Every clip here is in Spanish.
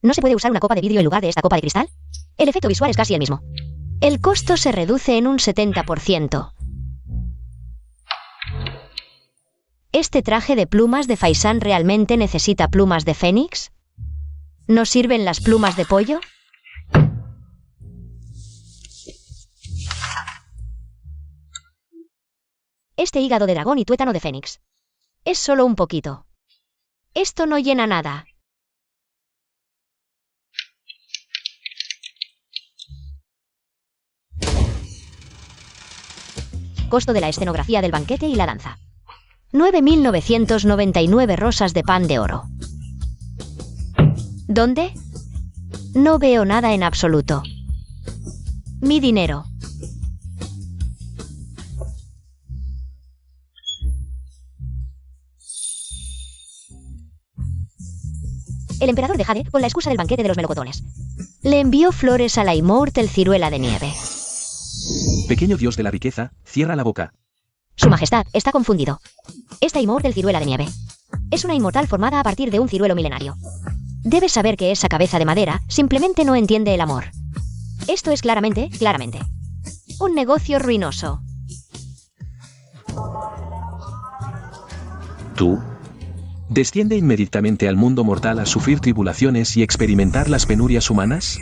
¿No se puede usar una copa de vidrio en lugar de esta copa de cristal? El efecto visual es casi el mismo. El costo se reduce en un 70%. ¿Este traje de plumas de faisán realmente necesita plumas de fénix? ¿No sirven las plumas de pollo? Este hígado de dragón y tuétano de fénix. Es solo un poquito. Esto no llena nada. Costo de la escenografía del banquete y la danza. 9.999 rosas de pan de oro. ¿Dónde? No veo nada en absoluto. Mi dinero. El emperador de Jade, con la excusa del banquete de los melocotones, le envió flores a la inmortal ciruela de nieve. Pequeño dios de la riqueza, cierra la boca. Su majestad está confundido. Esta inmortal ciruela de nieve es una inmortal formada a partir de un ciruelo milenario. Debes saber que esa cabeza de madera simplemente no entiende el amor. Esto es claramente, un negocio ruinoso. ¿Tú? ¿Desciende inmediatamente al mundo mortal a sufrir tribulaciones y experimentar las penurias humanas?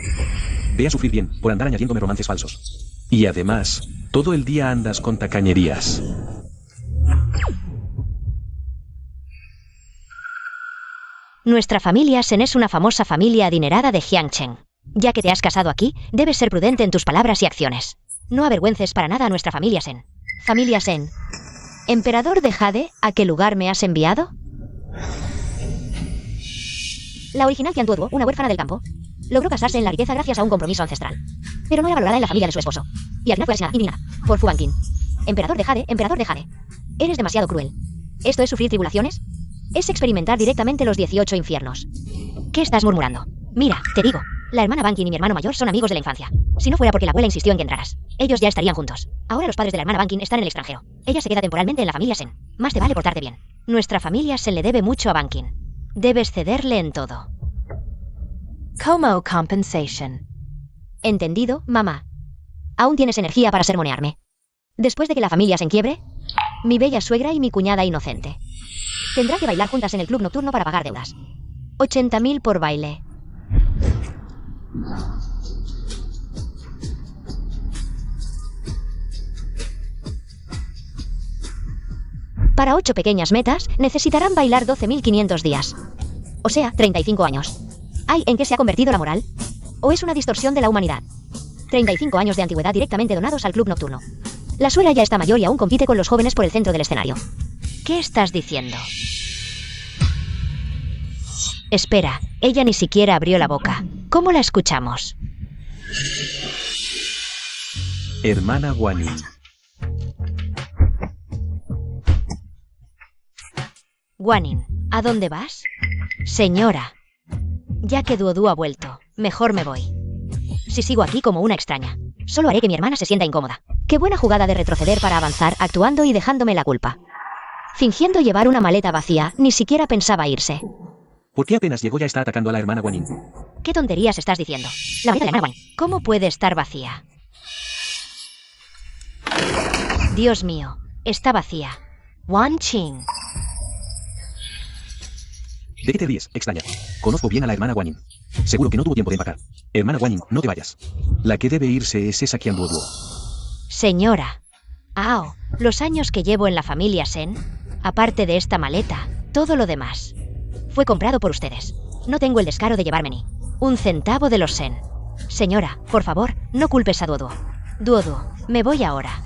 Ve a sufrir bien, por andar añadiéndome romances falsos. Y además, todo el día andas con tacañerías. Nuestra familia Sen es una famosa familia adinerada de Jiangchen. Ya que te has casado aquí, debes ser prudente en tus palabras y acciones. No avergüences para nada a nuestra familia Sen. Familia Sen. Emperador de Jade, ¿a qué lugar me has enviado? La original Qiantuoduo, una huérfana del campo, logró casarse en la riqueza gracias a un compromiso ancestral. Pero no era valorada en la familia de su esposo. Y al final fue asesinada y minada por Fu Wanqin. Emperador de Jade, emperador de Jade. Eres demasiado cruel. ¿Esto es sufrir tribulaciones? Es experimentar directamente los 18 infiernos. ¿Qué estás murmurando? Mira, te digo, la hermana Banqin y mi hermano mayor son amigos de la infancia. Si no fuera porque la abuela insistió en que entraras, ellos ya estarían juntos. Ahora los padres de la hermana Banqin están en el extranjero. Ella se queda temporalmente en la familia Sen. Más te vale portarte bien. Nuestra familia Sen le debe mucho a Banqin. Debes cederle en todo. Como compensation. ¿Entendido, mamá? Aún tienes energía para sermonearme. Después de que la familia se enquiebre, mi bella suegra y mi cuñada inocente tendrá que bailar juntas en el club nocturno para pagar deudas. 80.000 por baile. Para 8 pequeñas metas, necesitarán bailar 12.500 días. O sea, 35 años. ¿Ay, en qué se ha convertido la moral? ¿O es una distorsión de la humanidad? 35 años de antigüedad directamente donados al club nocturno. La suegra ya está mayor y aún compite con los jóvenes por el centro del escenario. ¿Qué estás diciendo? Espera, ella ni siquiera abrió la boca. ¿Cómo la escuchamos? Hermana Guanyin. Guanyin, ¿a dónde vas? Señora. Ya que Duoduo ha vuelto, mejor me voy. Si sigo aquí como una extraña, solo haré que mi hermana se sienta incómoda. Qué buena jugada de retroceder para avanzar, actuando y dejándome la culpa. Fingiendo llevar una maleta vacía, ni siquiera pensaba irse. ¿Por qué apenas llegó ya está atacando a la hermana Guanyin? ¿Qué tonterías estás diciendo? La maleta de la hermana Guanyin. ¿Cómo puede estar vacía? Dios mío, está vacía. Wanqing. ¿De qué te ríes, extraña? Conozco bien a la hermana Guanyin. Seguro que no tuvo tiempo de empacar. Hermana Guanyin, no te vayas. La que debe irse es esa Qiantuoduo. Señora. Ao, los años que llevo en la familia Sen, aparte de esta maleta, todo lo demás fue comprado por ustedes. No tengo el descaro de llevarme ni un centavo de los Sen. Señora, por favor, no culpes a Duoduo. Duoduo, me voy ahora.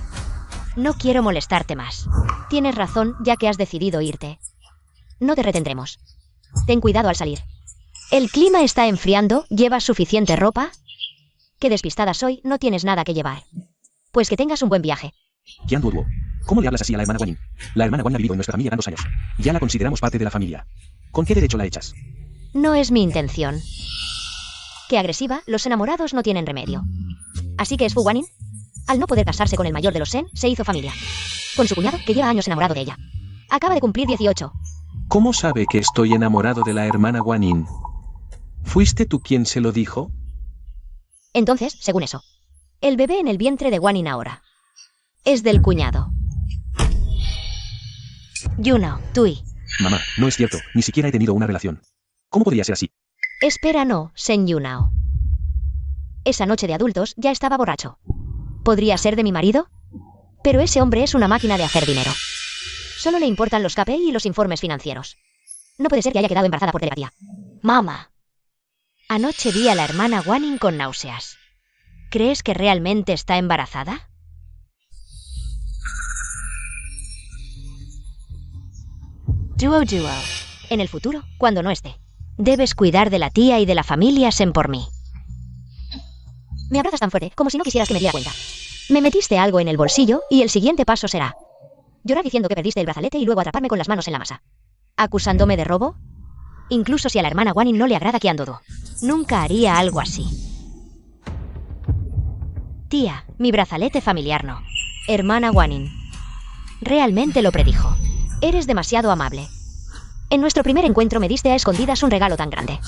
No quiero molestarte más. Tienes razón, ya que has decidido irte. No te retendremos. Ten cuidado al salir. El clima está enfriando, ¿llevas suficiente ropa? Qué despistada soy, no tienes nada que llevar. Pues que tengas un buen viaje. Qiantuoduo, ¿cómo le hablas así a la hermana Guanyin? La hermana Guanyin ha vivido en nuestra familia tantos años. Ya la consideramos parte de la familia. ¿Con qué derecho la echas? No es mi intención. Qué agresiva, los enamorados no tienen remedio. Así que es Fu Wanqin. Al no poder casarse con el mayor de los Sen, se hizo familia. Con su cuñado, que lleva años enamorado de ella. Acaba de cumplir 18. ¿Cómo sabe que estoy enamorado de la hermana Guanyin? ¿Fuiste tú quien se lo dijo? Entonces, según eso, el bebé en el vientre de Wanin ahora es del cuñado. Yunao, Tui. Mamá, no es cierto, ni siquiera he tenido una relación. ¿Cómo podría ser así? Espera, no, Sen Yunao. Esa noche de adultos ya estaba borracho. ¿Podría ser de mi marido? Pero ese hombre es una máquina de hacer dinero. Solo le importan los KPI y los informes financieros. No puede ser que haya quedado embarazada por telepatía. Mamá. Anoche vi a la hermana Wanin con náuseas. ¿Crees que realmente está embarazada? Duo. En el futuro, cuando no esté, debes cuidar de la tía y de la familia Sen por mí. Me abrazas tan fuerte como si no quisieras que me diera cuenta. Me metiste algo en el bolsillo y el siguiente paso será llorar diciendo que perdiste el brazalete y luego atraparme con las manos en la masa. ¿Acusándome de robo? Incluso si a la hermana Wanin no le agrada Qiandodo, nunca haría algo así. Tía, mi brazalete familiar no. Hermana Wanin. Realmente lo predijo. Eres demasiado amable. En nuestro primer encuentro me diste a escondidas un regalo tan grande.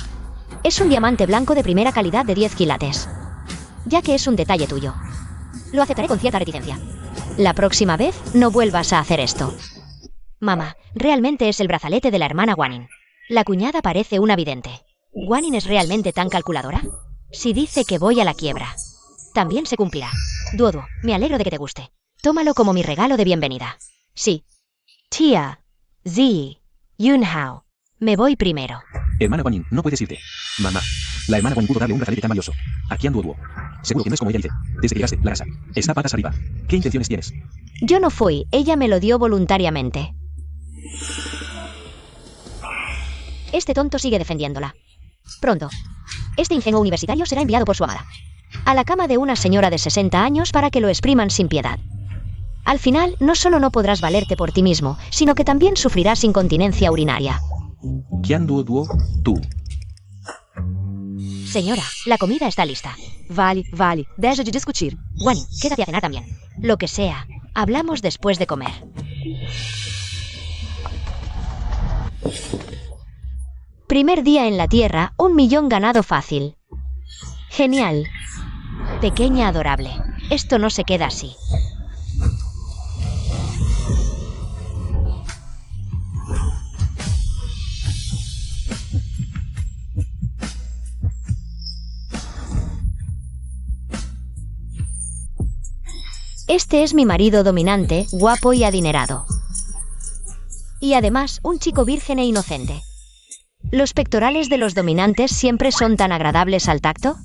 Es un diamante blanco de primera calidad de 10 quilates. Ya que es un detalle tuyo, lo aceptaré con cierta reticencia. La próxima vez no vuelvas a hacer esto. Mamá, realmente es el brazalete de la hermana Wanin. La cuñada parece una vidente. ¿Wanin es realmente tan calculadora? Si dice que voy a la quiebra, también se cumplirá. Duoduo, me alegro de que te guste. Tómalo como mi regalo de bienvenida. Sí. Tía, Zi, Yunhao, me voy primero. Hermana Wanin, no puedes irte. Mamá, la hermana Wanin pudo darle un brazalete tan valioso. ¿A quién Duo? Seguro que no es como ella dice. Desde que llegaste, la casa está patas arriba. ¿Qué intenciones tienes? Yo no fui, ella me lo dio voluntariamente. Este tonto sigue defendiéndola. Pronto, este ingenuo universitario será enviado por su amada a la cama de una señora de 60 años para que lo expriman sin piedad. Al final, no solo no podrás valerte por ti mismo, sino que también sufrirás incontinencia urinaria. ¿Quién Duo? Tú. Señora, la comida está lista. Vale, deja de discutir. Wanin, quédate a cenar también. Lo que sea, hablamos después de comer. Primer día en la Tierra, 1 millón ganado fácil. Genial. Pequeña adorable. Esto no se queda así. Este es mi marido dominante, guapo y adinerado. Y además, un chico virgen e inocente. ¿Los pectorales de los dominantes siempre son tan agradables al tacto?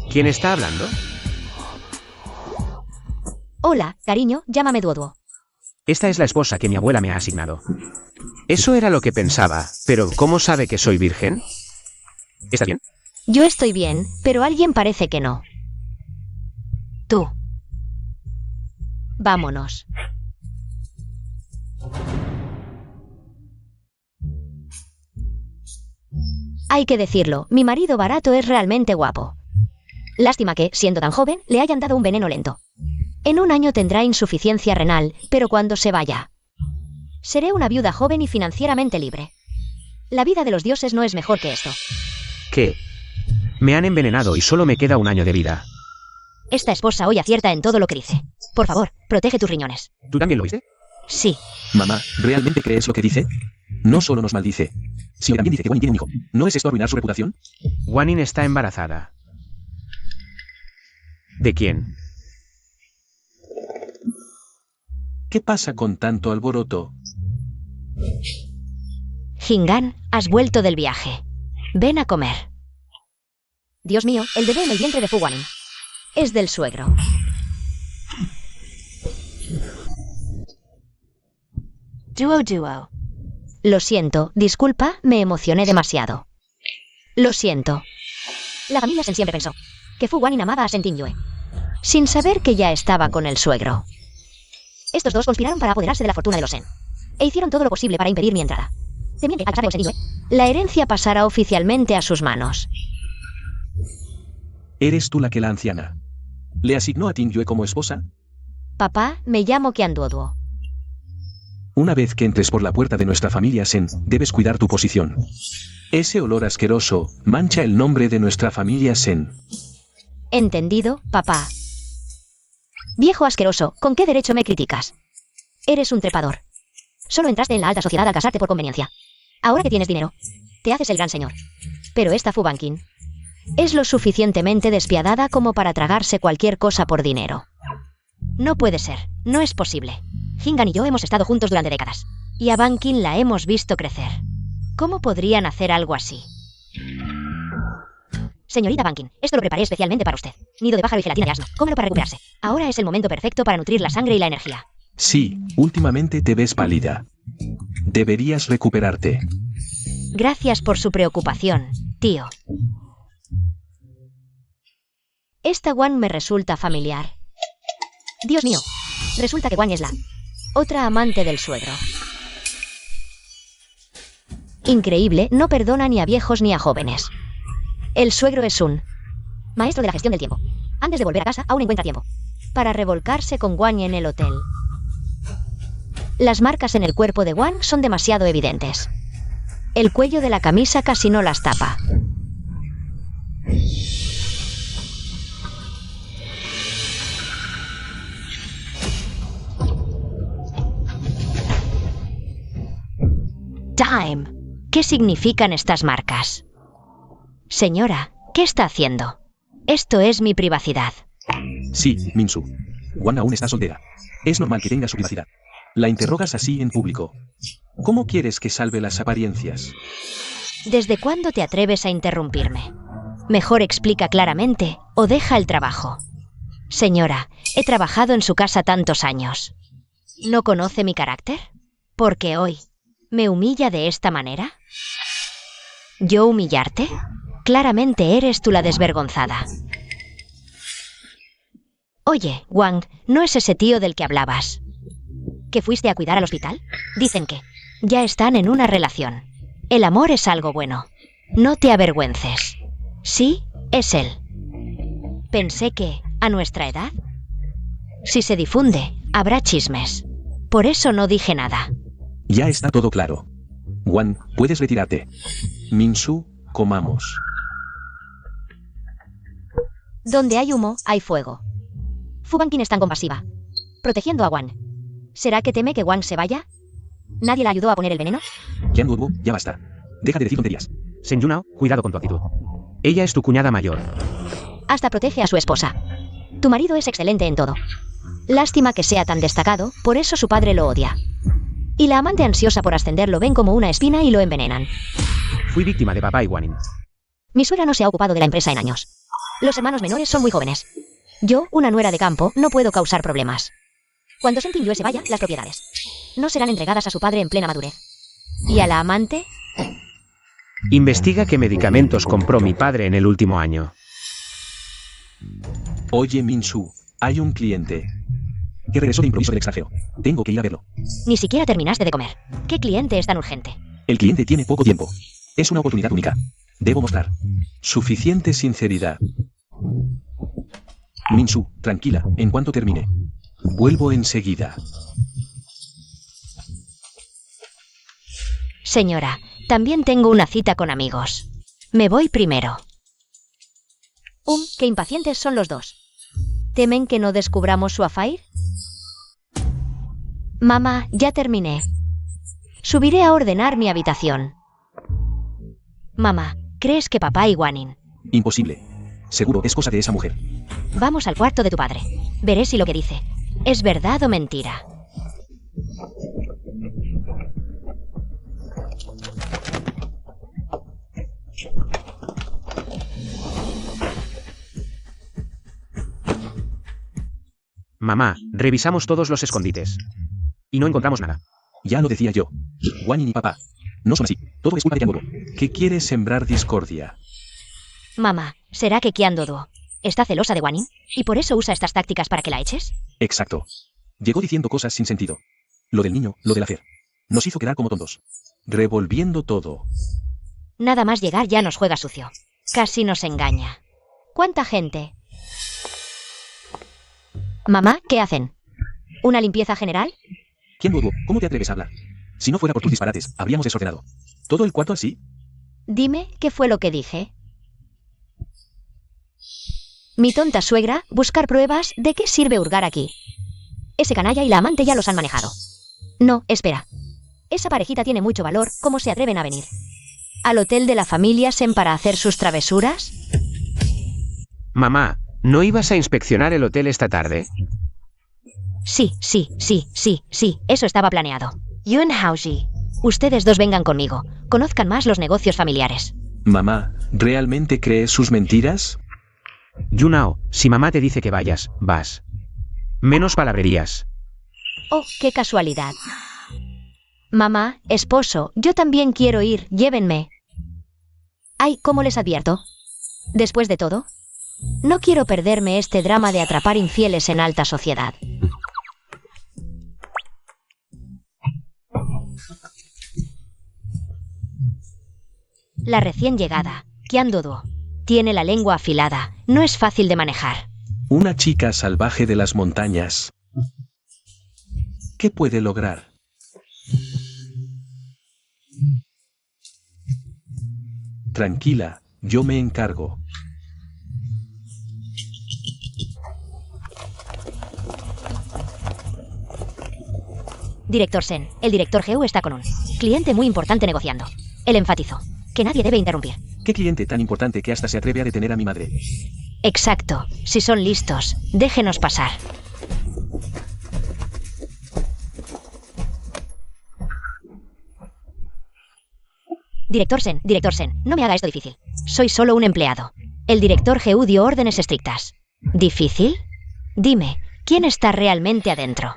¿Quién está hablando? Hola, cariño, llámame Duoduo. Esta es la esposa que mi abuela me ha asignado. Eso era lo que pensaba, pero ¿cómo sabe que soy virgen? ¿Está bien? Yo estoy bien, pero alguien parece que no. Tú. Vámonos. Hay que decirlo, mi marido barato es realmente guapo. Lástima que, siendo tan joven, le hayan dado un veneno lento. En 1 año tendrá insuficiencia renal, pero cuando se vaya, seré una viuda joven y financieramente libre. La vida de los dioses no es mejor que esto. ¿Qué? Me han envenenado y solo me queda 1 año de vida. Esta esposa hoy acierta en todo lo que dice. Por favor, protege tus riñones. ¿Tú también lo viste? Sí. Mamá, ¿realmente crees lo que dice? No solo nos maldice, sino también dice que Wanin tiene un hijo. ¿No es esto arruinar su reputación? Wanin está embarazada. ¿De quién? ¿Qué pasa con tanto alboroto? Jingan, has vuelto del viaje. Ven a comer. Dios mío, el bebé en el vientre de Fu Wanin. Es del suegro. Duo. Lo siento, disculpa, me emocioné demasiado. Lo siento. La familia Sen siempre pensó que Fu Wanin amaba a Sen Tingyue, sin saber que ya estaba con el suegro. Estos dos conspiraron para apoderarse de la fortuna de los Sen, e hicieron todo lo posible para impedir mi entrada. Temían que, al casarme con Sen Tingyue, la herencia pasara oficialmente a sus manos. ¿Eres tú la que la anciana le asignó a Tingyue como esposa? Papá, me llamo Qian Duoduo. Una vez que entres por la puerta de nuestra familia Sen, debes cuidar tu posición. Ese olor asqueroso mancha el nombre de nuestra familia Sen. Entendido, papá. Viejo asqueroso, ¿con qué derecho me criticas? Eres un trepador. Solo entraste en la alta sociedad al casarte por conveniencia. Ahora que tienes dinero, te haces el gran señor. Pero esta Fu Banking es lo suficientemente despiadada como para tragarse cualquier cosa por dinero. No puede ser, no es posible. Hingan y yo hemos estado juntos durante décadas. Y a Banking la hemos visto crecer. ¿Cómo podrían hacer algo así? Señorita Banking, esto lo preparé especialmente para usted. Nido de pájaro y gelatina de asno. Cómelo para recuperarse. Ahora es el momento perfecto para nutrir la sangre y la energía. Sí, últimamente te ves pálida. Deberías recuperarte. Gracias por su preocupación, tío. Esta Wan me resulta familiar. Dios mío, resulta que Wan es la otra amante del suegro. Increíble, no perdona ni a viejos ni a jóvenes. El suegro es un maestro de la gestión del tiempo. Antes de volver a casa, aún encuentra tiempo para revolcarse con Wan en el hotel. Las marcas en el cuerpo de Wan son demasiado evidentes. El cuello de la camisa casi no las tapa. Time. ¿Qué significan estas marcas? Señora, ¿qué está haciendo? Esto es mi privacidad. Sí, Minsu. Wan aún está soltera. Es normal que tenga su privacidad. La interrogas así en público. ¿Cómo quieres que salve las apariencias? ¿Desde cuándo te atreves a interrumpirme? Mejor explica claramente o deja el trabajo. Señora, he trabajado en su casa tantos años. ¿No conoce mi carácter? Porque hoy ¿me humilla de esta manera? ¿Yo humillarte? Claramente eres tú la desvergonzada. Oye, Wang, ¿no es ese tío del que hablabas? ¿Que fuiste a cuidar al hospital? Dicen que ya están en una relación. El amor es algo bueno. No te avergüences. Sí, es él. Pensé que, a nuestra edad, si se difunde, habrá chismes. Por eso no dije nada. Ya está todo claro. Wan, puedes retirarte. Minsu, comamos. Donde hay humo, hay fuego. Fu Banking es tan compasiva, protegiendo a Wan. ¿Será que teme que Wan se vaya? ¿Nadie la ayudó a poner el veneno? Yan Duoduo, ya basta. Deja de decir tonterías. Sen Yunao, cuidado con tu actitud. Ella es tu cuñada mayor. Hasta protege a su esposa. Tu marido es excelente en todo. Lástima que sea tan destacado, por eso su padre lo odia. Y la amante ansiosa por ascender lo ven como una espina y lo envenenan. Fui víctima de papá y Wanin. Mi suegra no se ha ocupado de la empresa en años. Los hermanos menores son muy jóvenes. Yo, una nuera de campo, no puedo causar problemas. Cuando Sentin Yue se vaya, las propiedades no serán entregadas a su padre en plena madurez. ¿Y a la amante? Investiga qué medicamentos compró mi padre en el último año. Oye, Minsu, hay un cliente que regresó de improviso del extranjero. Tengo que ir a verlo. Ni siquiera terminaste de comer. ¿Qué cliente es tan urgente? El cliente tiene poco tiempo. Es una oportunidad única. Debo mostrar suficiente sinceridad. Minsu, tranquila, en cuanto termine. Vuelvo enseguida. Señora, también tengo una cita con amigos. Me voy primero. Qué impacientes son los dos. ¿Temen que no descubramos su affair? Mamá, ya terminé. Subiré a ordenar mi habitación. Mamá, ¿crees que papá y Wanin? Imposible. Seguro es cosa de esa mujer. Vamos al cuarto de tu padre. Veré si lo que dice es verdad o mentira. Mamá, revisamos todos los escondites. Y no encontramos nada. Ya lo decía yo. Wanin y papá no son así. Todo es culpa de Yanduo. ¿Qué quiere sembrar discordia? Mamá, ¿será que Qian Doduo está celosa de Wanin y por eso usa estas tácticas para que la eches? Exacto. Llegó diciendo cosas sin sentido. Lo del niño, lo del hacer. Nos hizo quedar como tontos. Revolviendo todo. Nada más llegar ya nos juega sucio. Casi nos engaña. ¿Cuánta gente? Mamá, ¿qué hacen? ¿Una limpieza general? ¿Quién dudó? ¿Cómo te atreves a hablar? Si no fuera por tus disparates, habríamos desordenado todo el cuarto así. Dime qué fue lo que dije. Mi tonta suegra, buscar pruebas, ¿de qué sirve hurgar aquí? Ese canalla y la amante ya los han manejado. No, espera. Esa parejita tiene mucho valor, ¿cómo se atreven a venir? ¿Al hotel de la familia Sen para hacer sus travesuras? Mamá, ¿no ibas a inspeccionar el hotel esta tarde? Sí, eso estaba planeado. Yun Haoji, ustedes dos vengan conmigo, conozcan más los negocios familiares. Mamá, ¿realmente crees sus mentiras? Yunao, si mamá te dice que vayas, vas. Menos palabrerías. Oh, qué casualidad. Mamá, esposo, yo también quiero ir, llévenme. Ay, ¿cómo les advierto? Después de todo, no quiero perderme este drama de atrapar infieles en alta sociedad. La recién llegada, Qian Duo, tiene la lengua afilada, no es fácil de manejar. Una chica salvaje de las montañas. ¿Qué puede lograr? Tranquila, yo me encargo. Director Sen, el director Geu está con un cliente muy importante negociando. Él enfatizó que nadie debe interrumpir. ¿Qué cliente tan importante que hasta se atreve a detener a mi madre? Exacto, si son listos, déjenos pasar. Director Sen, no me haga esto difícil. Soy solo un empleado. El director Geu dio órdenes estrictas. ¿Difícil? Dime, ¿quién está realmente adentro?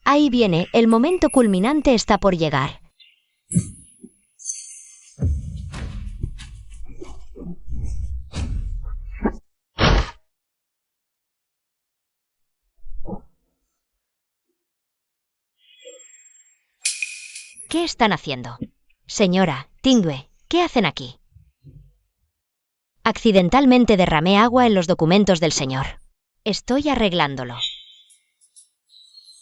Ahí viene, el momento culminante está por llegar. ¿Qué están haciendo? Señora, Tingdue, ¿qué hacen aquí? Accidentalmente derramé agua en los documentos del señor. Estoy arreglándolo.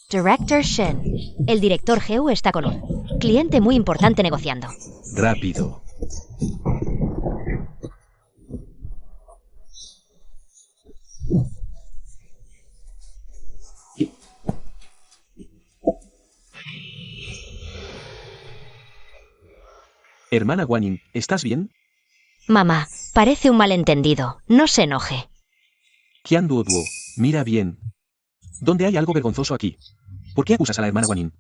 Director Shen. El director Geu está con un cliente muy importante negociando. Rápido. Hermana Guanyin, ¿estás bien? Mamá, parece un malentendido. No se enoje. Qian Duo, mira bien. ¿Dónde hay algo vergonzoso aquí? ¿Por qué acusas a la hermana Guanyin?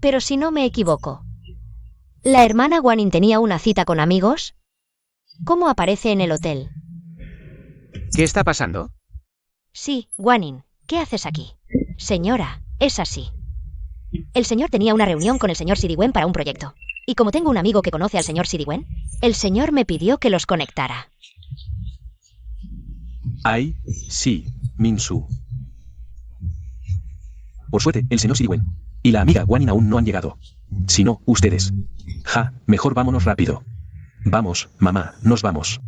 Pero si no me equivoco, ¿la hermana Guanyin tenía una cita con amigos? ¿Cómo aparece en el hotel? ¿Qué está pasando? Sí, Guanyin, ¿qué haces aquí? Señora, es así. El señor tenía una reunión con el señor Sidiwen para un proyecto. Y como tengo un amigo que conoce al señor Sidiwen, el señor me pidió que los conectara. Ay, sí, Minsu. Por suerte, el señor Sidiwen y la amiga Guanyin aún no han llegado. Si no, ustedes. Mejor vámonos rápido. Vamos, mamá, nos vamos.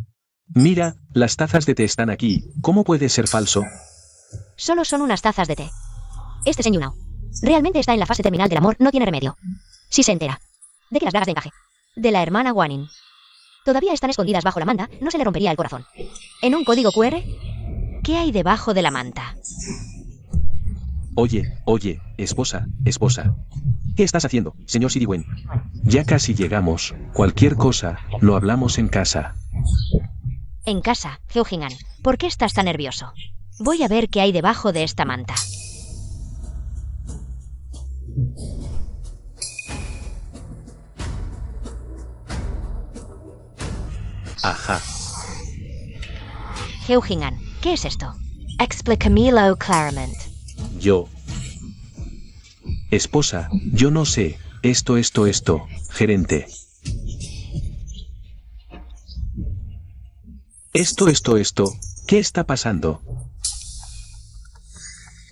Mira, las tazas de té están aquí. ¿Cómo puede ser falso? Solo son unas tazas de té. Este Sen Yunao realmente está en la fase terminal del amor, no tiene remedio. Si se entera de que las bragas de encaje de la hermana Guanyin todavía están escondidas bajo la manta, no se le rompería el corazón. En un código QR, ¿qué hay debajo de la manta? Oye, esposa. ¿Qué estás haciendo, señor Sidiwen? Ya casi llegamos. Cualquier cosa, lo hablamos en casa. En casa, Geu Jingan, ¿por qué estás tan nervioso? Voy a ver qué hay debajo de esta manta. Ajá. Geu Jingan, ¿qué es esto? Explícamelo claramente. Yo. Esposa, yo no sé. Esto, gerente. Esto. ¿Qué está pasando?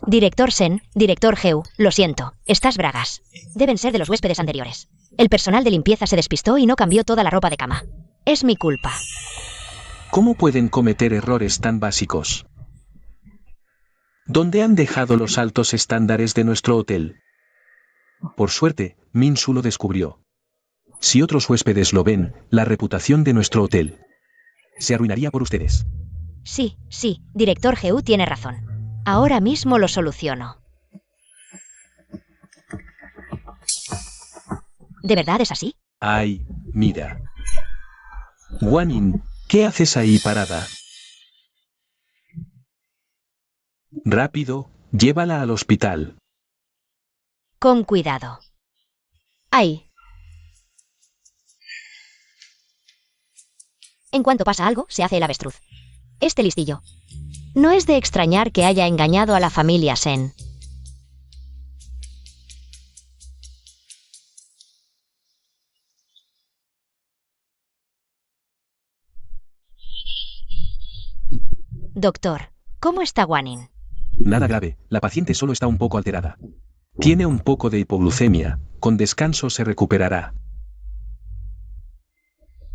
Director Sen, director Geu, lo siento, estas bragas deben ser de los huéspedes anteriores. El personal de limpieza se despistó y no cambió toda la ropa de cama. Es mi culpa. ¿Cómo pueden cometer errores tan básicos? ¿Dónde han dejado los altos estándares de nuestro hotel? Por suerte, Min-Su lo descubrió. Si otros huéspedes lo ven, la reputación de nuestro hotel se arruinaría por ustedes. Sí, director Geu tiene razón. Ahora mismo lo soluciono. ¿De verdad es así? Ay, mira. Guanyin, ¿qué haces ahí parada? Rápido, llévala al hospital. Con cuidado. Ahí. En cuanto pasa algo, se hace el avestruz. Este listillo. No es de extrañar que haya engañado a la familia Sen. Doctor, ¿cómo está Guanyin? Nada grave, la paciente solo está un poco alterada. Tiene un poco de hipoglucemia, con descanso se recuperará.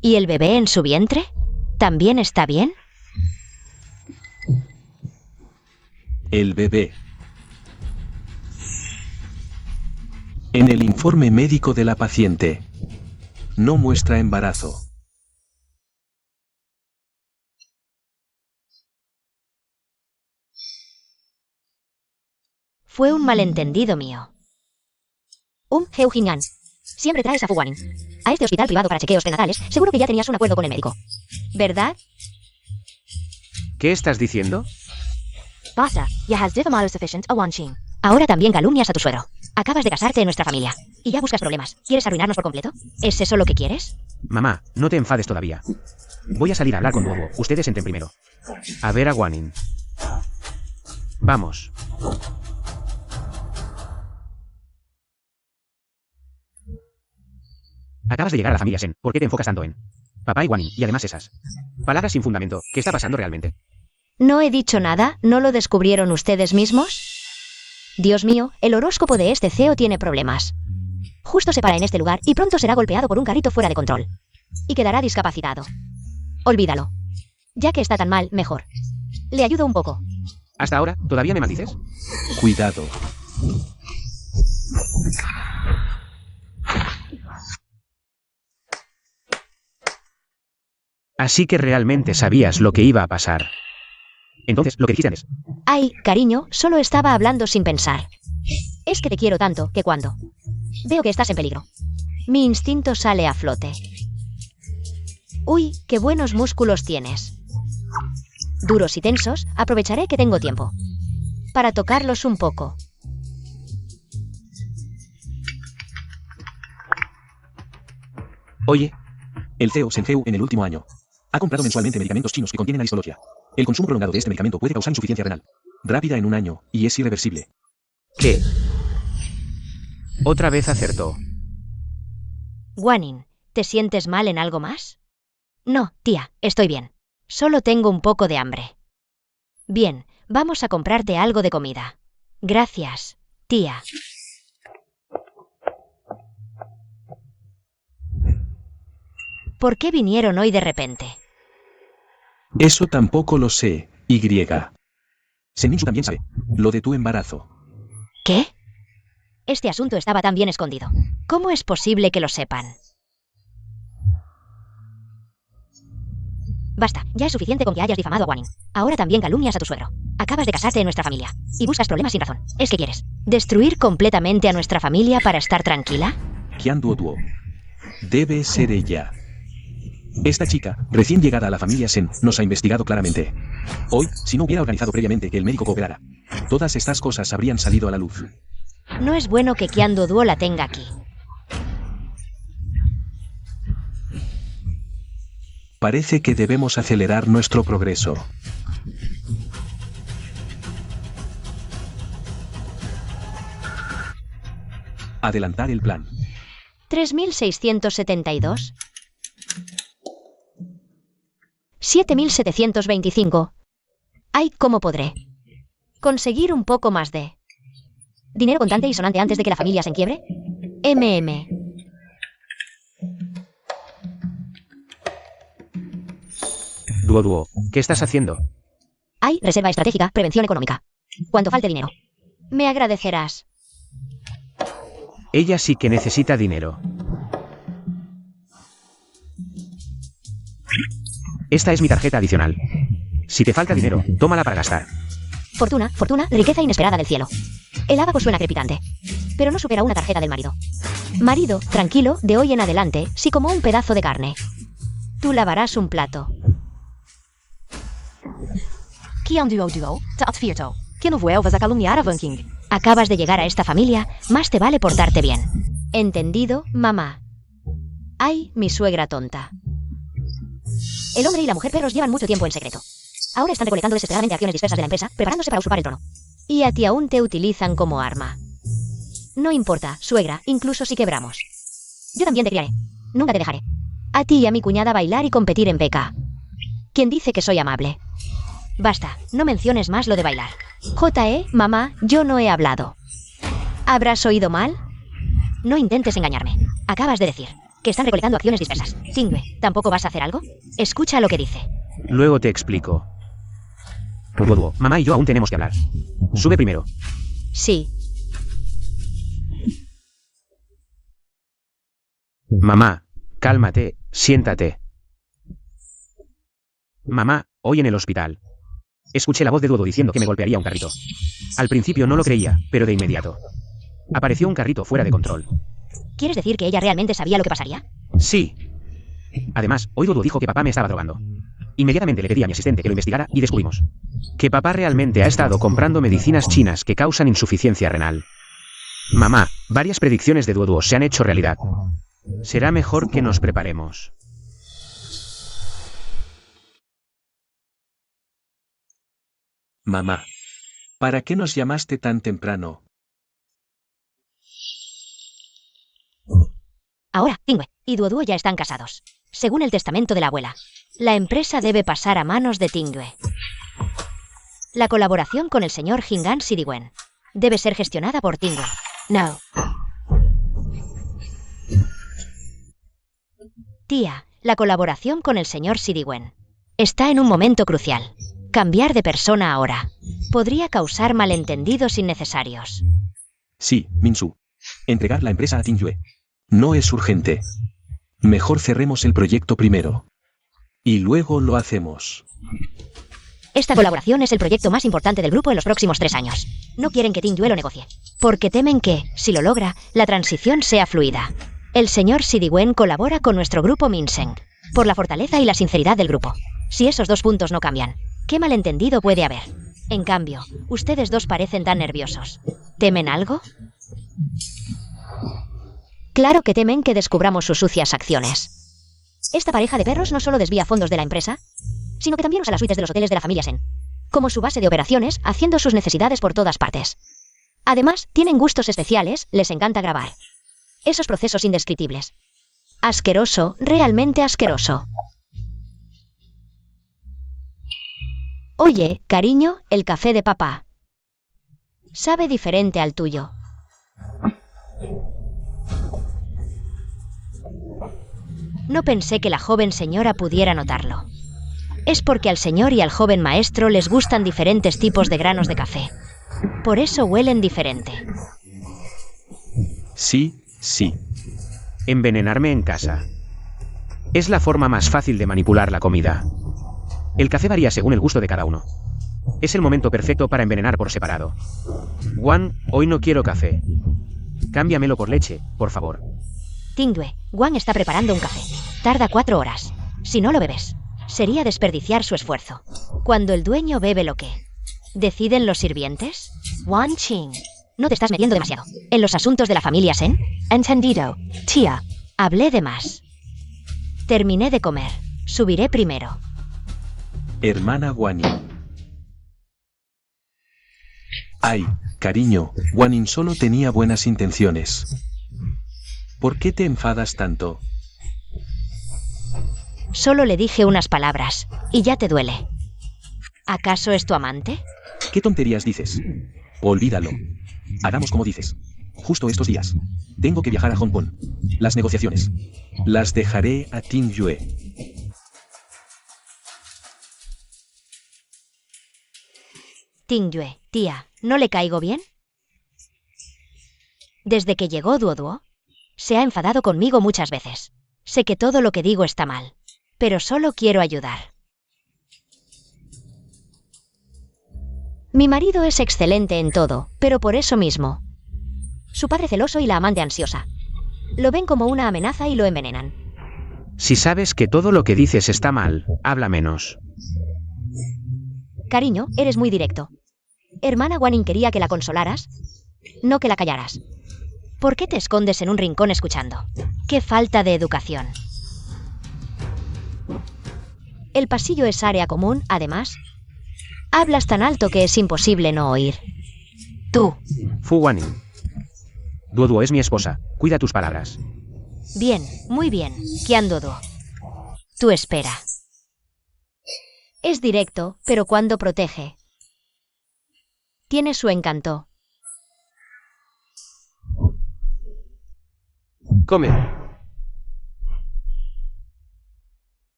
¿Y el bebé en su vientre? ¿También está bien? El bebé. En el informe médico de la paciente, no muestra embarazo. Fue un malentendido mío. Heu Jin-Yan. Siempre traes a Fu Guanyin a este hospital privado para chequeos prenatales. Seguro que ya tenías un acuerdo con el médico. ¿Verdad? ¿Qué estás diciendo? Basta, ya has dicho malo suficiente a Wanqing. Ahora también calumnias a tu suegro. Acabas de casarte en nuestra familia. Y ya buscas problemas. ¿Quieres arruinarnos por completo? ¿Es eso lo que quieres? Mamá, no te enfades todavía. Voy a salir a hablar con Duo. Ustedes entren primero. A ver a Guanyin. Vamos. Acabas de llegar a la familia Sen. ¿Por qué te enfocas tanto en papá y Guanyin? Y además esas palabras sin fundamento. ¿Qué está pasando realmente? No he dicho nada. ¿No lo descubrieron ustedes mismos? Dios mío, el horóscopo de este CEO tiene problemas. Justo se para en este lugar y pronto será golpeado por un carrito fuera de control. Y quedará discapacitado. Olvídalo. Ya que está tan mal, mejor. Le ayudo un poco. Hasta ahora, ¿todavía me maldices? Cuidado. Así que realmente sabías lo que iba a pasar. Entonces, lo que dijiste antes. Ay, cariño, solo estaba hablando sin pensar. Es que te quiero tanto que cuando veo que estás en peligro, mi instinto sale a flote. Uy, qué buenos músculos tienes. Duros y tensos, aprovecharé que tengo tiempo para tocarlos un poco. Oye, el CEO Senfeu en el último año ha comprado mensualmente medicamentos chinos que contienen aristologia. El consumo prolongado de este medicamento puede causar insuficiencia renal rápida en un año, y es irreversible. ¿Qué? Otra vez acertó. Guanyin, ¿te sientes mal en algo más? No, tía, estoy bien. Solo tengo un poco de hambre. Bien, vamos a comprarte algo de comida. Gracias, tía. ¿Por qué vinieron hoy de repente? Eso tampoco lo sé, Y. Senminsu también sabe lo de tu embarazo. ¿Qué? Este asunto estaba tan bien escondido. ¿Cómo es posible que lo sepan? Basta, ya es suficiente con que hayas difamado a Guanyin. Ahora también calumnias a tu suegro. Acabas de casarte en nuestra familia. Y buscas problemas sin razón. ¿Es que quieres destruir completamente a nuestra familia para estar tranquila? Qian Duo. Debe ser ella. Esta chica, recién llegada a la familia Sen, nos ha investigado claramente. Hoy, si no hubiera organizado previamente que el médico cooperara, todas estas cosas habrían salido a la luz. No es bueno que Qian Duo la tenga aquí. Parece que debemos acelerar nuestro progreso. Adelantar el plan. 3672. 7725. Ay, ¿cómo podré conseguir un poco más de dinero contante y sonante antes de que la familia se enquiebre? MM. Duo, ¿qué estás haciendo? Ay, reserva estratégica, prevención económica. Cuando falte dinero. Me agradecerás. Ella sí que necesita dinero. Esta es mi tarjeta adicional. Si te falta dinero, tómala para gastar. Fortuna, riqueza inesperada del cielo. El abaco suena crepitante, pero no supera una tarjeta del marido. Marido, tranquilo, de hoy en adelante, sí como un pedazo de carne. Tú lavarás un plato. Acabas de llegar a esta familia, más te vale portarte bien. ¿Entendido, mamá? Ay, mi suegra tonta. El hombre y la mujer perros llevan mucho tiempo en secreto. Ahora están recolectando desesperadamente acciones dispersas de la empresa, preparándose para usurpar el trono. Y a ti aún te utilizan como arma. No importa, suegra, incluso si quebramos. Yo también te criaré. Nunca te dejaré. A ti y a mi cuñada bailar y competir en PK. ¿Quién dice que soy amable? Basta, no menciones más lo de bailar. Mamá, yo no he hablado. ¿Habrás oído mal? No intentes engañarme. Acabas de decir que están recolectando acciones dispersas. Tingüe, ¿tampoco vas a hacer algo? Escucha lo que dice. Luego te explico. Duoduo, mamá y yo aún tenemos que hablar. Sube primero. Sí. Mamá, cálmate, siéntate. Mamá, hoy en el hospital. Escuché la voz de Duoduo diciendo que me golpearía un carrito. Al principio no lo creía, pero de inmediato apareció un carrito fuera de control. ¿Quieres decir que ella realmente sabía lo que pasaría? Sí. Además, hoy Duoduo dijo que papá me estaba drogando. Inmediatamente le pedí a mi asistente que lo investigara y descubrimos que papá realmente ha estado comprando medicinas chinas que causan insuficiencia renal. Mamá, varias predicciones de Duoduo se han hecho realidad. Será mejor que nos preparemos. Mamá, ¿para qué nos llamaste tan temprano? Ahora, Tingüe y Duoduo ya están casados. Según el testamento de la abuela, la empresa debe pasar a manos de Tingüe. La colaboración con el señor Jingan Sidiwen debe ser gestionada por Tingüe. No. Tía, la colaboración con el señor Sidiwen está en un momento crucial. Cambiar de persona ahora podría causar malentendidos innecesarios. Sí, Minsu. Entregar la empresa a Tingüe. No es urgente. Mejor cerremos el proyecto primero. Y luego lo hacemos. Esta colaboración es el proyecto más importante del grupo en los próximos 3 años. No quieren que Tingüe lo negocie, porque temen que, si lo logra, la transición sea fluida. El señor Sidiwen colabora con nuestro grupo Minseng, por la fortaleza y la sinceridad del grupo. Si esos 2 puntos no cambian, ¿qué malentendido puede haber? En cambio, ustedes 2 parecen tan nerviosos. ¿Temen algo? Claro que temen que descubramos sus sucias acciones. Esta pareja de perros no solo desvía fondos de la empresa, sino que también usa las suites de los hoteles de la familia Sen como su base de operaciones, haciendo sus necesidades por todas partes. Además, tienen gustos especiales, les encanta grabar esos procesos indescriptibles. Asqueroso, realmente asqueroso. Oye, cariño, el café de papá sabe diferente al tuyo. No pensé que la joven señora pudiera notarlo. Es porque al señor y al joven maestro les gustan diferentes tipos de granos de café. Por eso huelen diferente. Sí, sí. Envenenarme en casa. Es la forma más fácil de manipular la comida. El café varía según el gusto de cada uno. Es el momento perfecto para envenenar por separado. Wan, hoy no quiero café. Cámbiamelo por leche, por favor. Tingüe, Wan está preparando un café. Tarda 4 horas. Si no lo bebes, sería desperdiciar su esfuerzo. Cuando el dueño bebe lo que deciden los sirvientes. Wan Qing, no te estás metiendo demasiado en los asuntos de la familia Sen. Entendido, tía. Hablé de más. Terminé de comer. Subiré primero. Hermana Guanyin. Ay, cariño, Guanyin solo tenía buenas intenciones. ¿Por qué te enfadas tanto? Solo le dije unas palabras, y ya te duele. ¿Acaso es tu amante? ¿Qué tonterías dices? Olvídalo. Hagamos como dices. Justo estos días. Tengo que viajar a Hong Kong. Las negociaciones las dejaré a Tingüe. Tingyue, tía, ¿no le caigo bien? Desde que llegó Duoduo, se ha enfadado conmigo muchas veces. Sé que todo lo que digo está mal, pero solo quiero ayudar. Mi marido es excelente en todo, pero por eso mismo. Su padre celoso y la amante ansiosa. Lo ven como una amenaza y lo envenenan. Si sabes que todo lo que dices está mal, habla menos. Cariño, eres muy directo. Hermana Guanin quería que la consolaras, no que la callaras. ¿Por qué te escondes en un rincón escuchando? ¡Qué falta de educación! El pasillo es área común, además. Hablas tan alto que es imposible no oír. Tú. Fu Guanin. Duoduo es mi esposa. Cuida tus palabras. Bien, muy bien. Qian Duoduo. Tú espera. Es directo, pero cuando protege. Tiene su encanto. Come.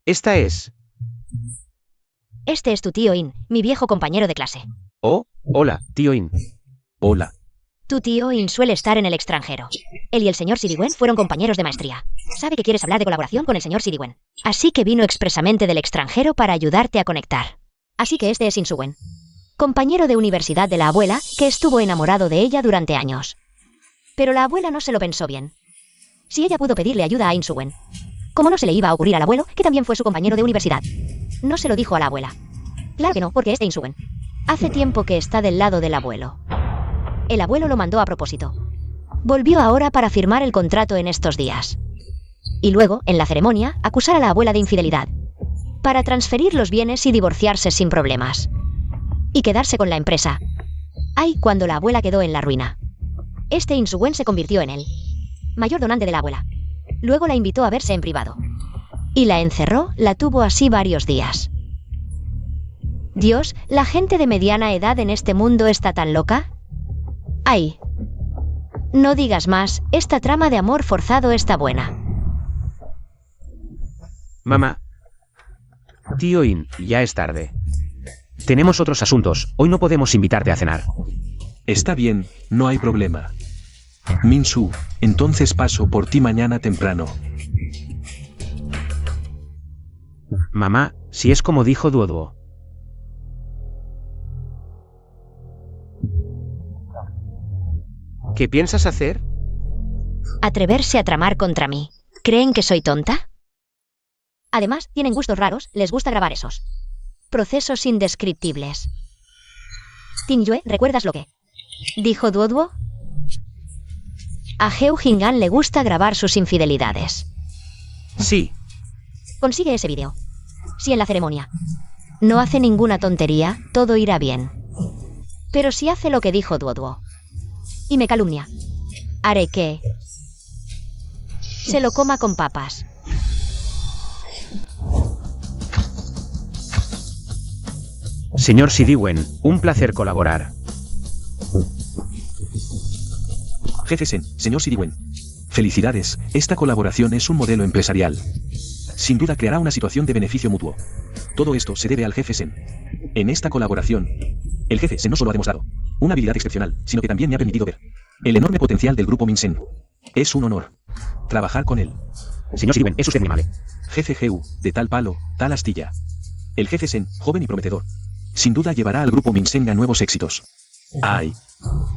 Esta es... Este es tu tío In, mi viejo compañero de clase. Oh, hola, tío In. Hola. Tu tío In suele estar en el extranjero. Él y el señor Siriwen fueron compañeros de maestría. Sabe que quieres hablar de colaboración con el señor Siriwen. Así que vino expresamente del extranjero para ayudarte a conectar. Así que este es Insuwen, compañero de universidad de la abuela, que estuvo enamorado de ella durante años. Pero la abuela no se lo pensó bien. Si ella pudo pedirle ayuda a Insuwen, ¿cómo no se le iba a ocurrir al abuelo, que también fue su compañero de universidad? No se lo dijo a la abuela. Claro que no, porque es de Insuwen. Hace tiempo que está del lado del abuelo. El abuelo lo mandó a propósito. Volvió ahora para firmar el contrato en estos días. Y luego, en la ceremonia, acusar a la abuela de infidelidad. Para transferir los bienes y divorciarse sin problemas. Y quedarse con la empresa. Ay, cuando la abuela quedó en la ruina. Este Insuwen se convirtió en el mayor donante de la abuela. Luego la invitó a verse en privado. Y la encerró, la tuvo así varios días. Dios, ¿la gente de mediana edad en este mundo está tan loca? Ay. No digas más, esta trama de amor forzado está buena. Mamá. Tío In, ya es tarde. Tenemos otros asuntos, hoy no podemos invitarte a cenar. Está bien, no hay problema. Minsu, entonces paso por ti mañana temprano. Mamá, si es como dijo Duoduo. ¿Qué piensas hacer? Atreverse a tramar contra mí. ¿Creen que soy tonta? Además, tienen gustos raros, les gusta grabar esos procesos indescriptibles. Tingyue, ¿recuerdas lo que dijo Duoduo? A Heu Jingan le gusta grabar sus infidelidades. Sí. Consigue ese vídeo. Si en la ceremonia no hace ninguna tontería, todo irá bien. Pero si hace lo que dijo Duoduo y me calumnia, haré que se lo coma con papas. Señor Siriwen, un placer colaborar. Jefe Sen, señor Siriwen. Felicidades, esta colaboración es un modelo empresarial. Sin duda creará una situación de beneficio mutuo. Todo esto se debe al jefe Sen. En esta colaboración, el jefe Sen no solo ha demostrado una habilidad excepcional, sino que también me ha permitido ver el enorme potencial del grupo Minsen. Es un honor trabajar con él. Señor Siriwen, es usted muy amable. Jefe Geu, de tal palo, tal astilla. El jefe Sen, joven y prometedor, sin duda llevará al grupo Minsen a nuevos éxitos. Ay.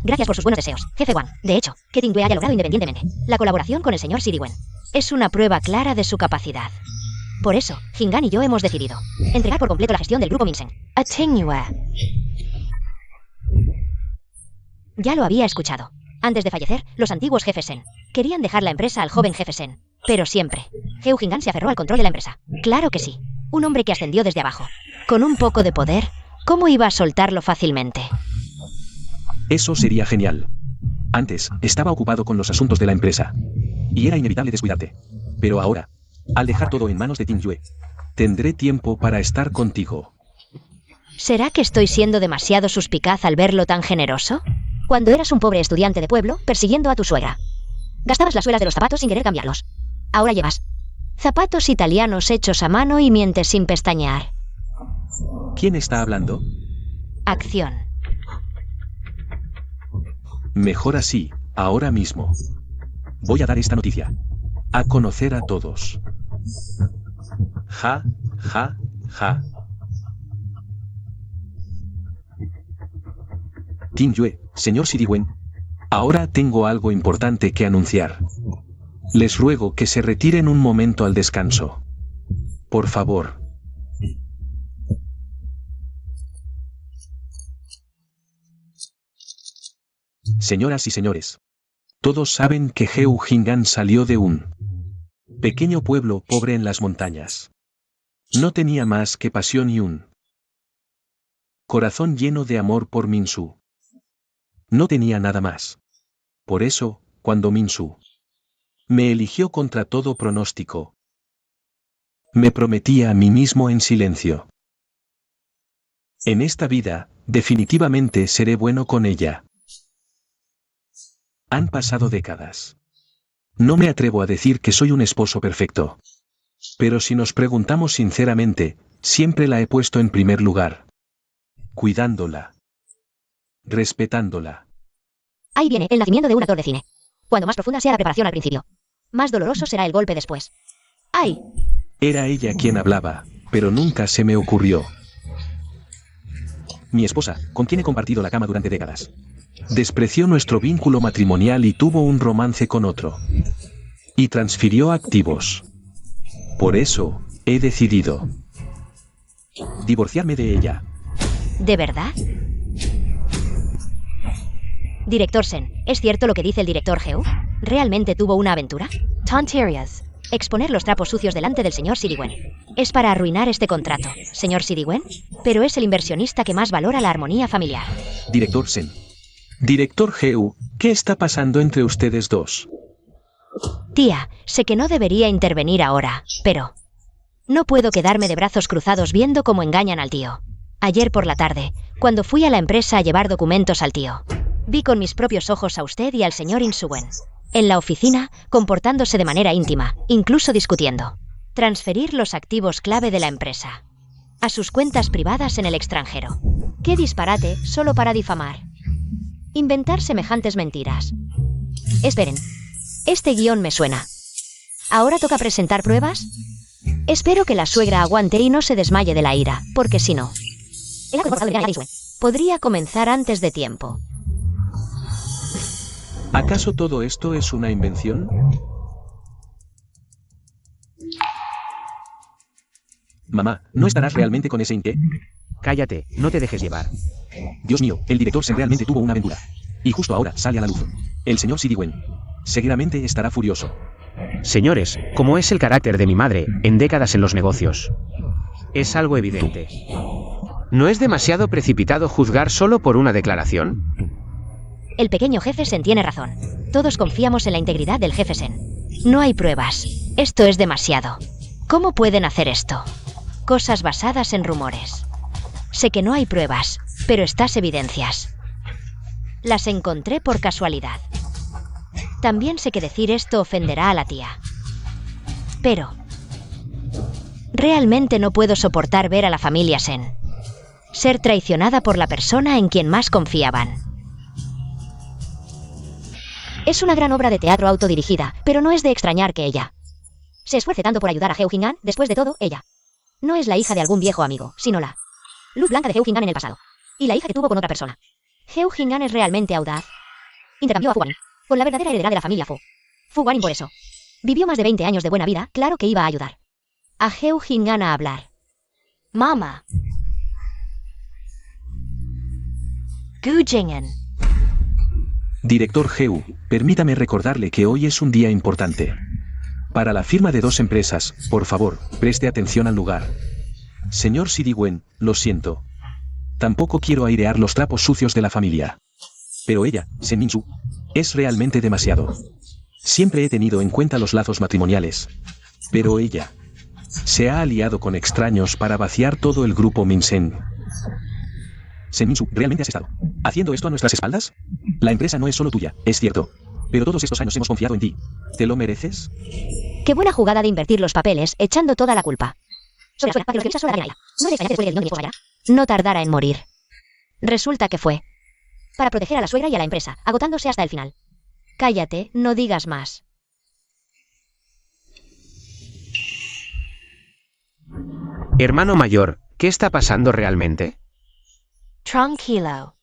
Gracias por sus buenos deseos, jefe Wan. De hecho, que Tingyue haya logrado independientemente la colaboración con el señor Siriwen es una prueba clara de su capacidad. Por eso, Jingan y yo hemos decidido entregar por completo la gestión del grupo Minsen a Tingyue. Ya lo había escuchado. Antes de fallecer, los antiguos jefes Sen querían dejar la empresa al joven jefe Sen. Pero siempre, Heu Jingan se aferró al control de la empresa. Claro que sí. Un hombre que ascendió desde abajo. Con un poco de poder, ¿cómo iba a soltarlo fácilmente? Eso sería genial. Antes, estaba ocupado con los asuntos de la empresa. Y era inevitable descuidarte. Pero ahora, al dejar todo en manos de Tingyue, tendré tiempo para estar contigo. ¿Será que estoy siendo demasiado suspicaz al verlo tan generoso? Cuando eras un pobre estudiante de pueblo, persiguiendo a tu suegra, gastabas las suelas de los zapatos sin querer cambiarlos. Ahora llevas zapatos italianos hechos a mano y mientes sin pestañear. ¿Quién está hablando? Acción. Mejor así, ahora mismo. Voy a dar esta noticia. A conocer a todos. Ja, ja, ja. Qin Yue, señor Siriwen. Ahora tengo algo importante que anunciar. Les ruego que se retiren un momento al descanso. Por favor. Señoras y señores. Todos saben que Heu Jingan salió de un pequeño pueblo pobre en las montañas. No tenía más que pasión y un corazón lleno de amor por Minsu. No tenía nada más. Por eso, cuando Minsu me eligió contra todo pronóstico, me prometí a mí mismo en silencio. En esta vida, definitivamente seré bueno con ella. Han pasado décadas. No me atrevo a decir que soy un esposo perfecto. Pero si nos preguntamos sinceramente, siempre la he puesto en primer lugar. Cuidándola. Respetándola. Ahí viene el nacimiento de un actor de cine. Cuando más profunda sea la preparación al principio, más doloroso será el golpe después. ¡Ay! Era ella quien hablaba, pero nunca se me ocurrió. Mi esposa, con quien he compartido la cama durante décadas, despreció nuestro vínculo matrimonial y tuvo un romance con otro. Y transfirió activos. Por eso, he decidido divorciarme de ella. ¿De verdad? Director Sen, ¿es cierto lo que dice el director Heu? ¿Realmente tuvo una aventura? Tonterías. Exponer los trapos sucios delante del señor Siriwen. Es para arruinar este contrato, señor Siriwen, pero es el inversionista que más valora la armonía familiar. Director Sen. Director Heu, ¿qué está pasando entre ustedes dos? Tía, sé que no debería intervenir ahora, pero no puedo quedarme de brazos cruzados viendo cómo engañan al tío. Ayer por la tarde, cuando fui a la empresa a llevar documentos al tío, vi con mis propios ojos a usted y al señor Insuen en la oficina, comportándose de manera íntima, incluso discutiendo. Transferir los activos clave de la empresa a sus cuentas privadas en el extranjero. ¡Qué disparate, solo para difamar! Inventar semejantes mentiras. Esperen. Este guión me suena. ¿Ahora toca presentar pruebas? Espero que la suegra aguante y no se desmaye de la ira, porque si no, podría comenzar antes de tiempo. ¿Acaso todo esto es una invención? Mamá, ¿no estarás realmente con ese Inke? Cállate, no te dejes llevar. Dios mío, el director Sen realmente tuvo una aventura. Y justo ahora sale a la luz. El señor Siriwen seguramente estará furioso. Señores, como es el carácter de mi madre, en décadas en los negocios, es algo evidente. ¿No es demasiado precipitado juzgar solo por una declaración? El pequeño jefe Sen tiene razón. Todos confiamos en la integridad del jefe Sen. No hay pruebas. Esto es demasiado. ¿Cómo pueden hacer esto? Cosas basadas en rumores. Sé que no hay pruebas, pero estas evidencias las encontré por casualidad. También sé que decir esto ofenderá a la tía. Pero realmente no puedo soportar ver a la familia Sen ser traicionada por la persona en quien más confiaban. Es una gran obra de teatro autodirigida, pero no es de extrañar que ella se esfuerce tanto por ayudar a Heu Jingan. Después de todo, ella no es la hija de algún viejo amigo, sino la luz blanca de Heu Jingan en el pasado. Y la hija que tuvo con otra persona. Heu Jingan es realmente audaz. Intercambió a Fu Guanyin con la verdadera heredera de la familia Fu. Fu Guanyin por eso vivió más de 20 años de buena vida, claro que iba a ayudar a Heu Jingan a hablar. Mamá. Gu Jingen. Director Heu, permítame recordarle que hoy es un día importante. Para la firma de 2 empresas, por favor, preste atención al lugar. Señor Siriwen, lo siento. Tampoco quiero airear los trapos sucios de la familia. Pero ella, Sen Minsu, es realmente demasiado. Siempre he tenido en cuenta los lazos matrimoniales. Pero ella se ha aliado con extraños para vaciar todo el grupo Minsen. Sen Minsu, ¿realmente has estado haciendo esto a nuestras espaldas? La empresa no es solo tuya, es cierto. Pero todos estos años hemos confiado en ti. ¿Te lo mereces? Qué buena jugada de invertir los papeles, echando toda la culpa sobre la suegra para que los guionistas solo la harían a ella. No le extraña que después de que mi esposa Mayra no tardara en morir. Resulta que fue para proteger a la suegra y a la empresa, agotándose hasta el final. Cállate, no digas más. Hermano mayor, ¿qué está pasando realmente? Tranquilo.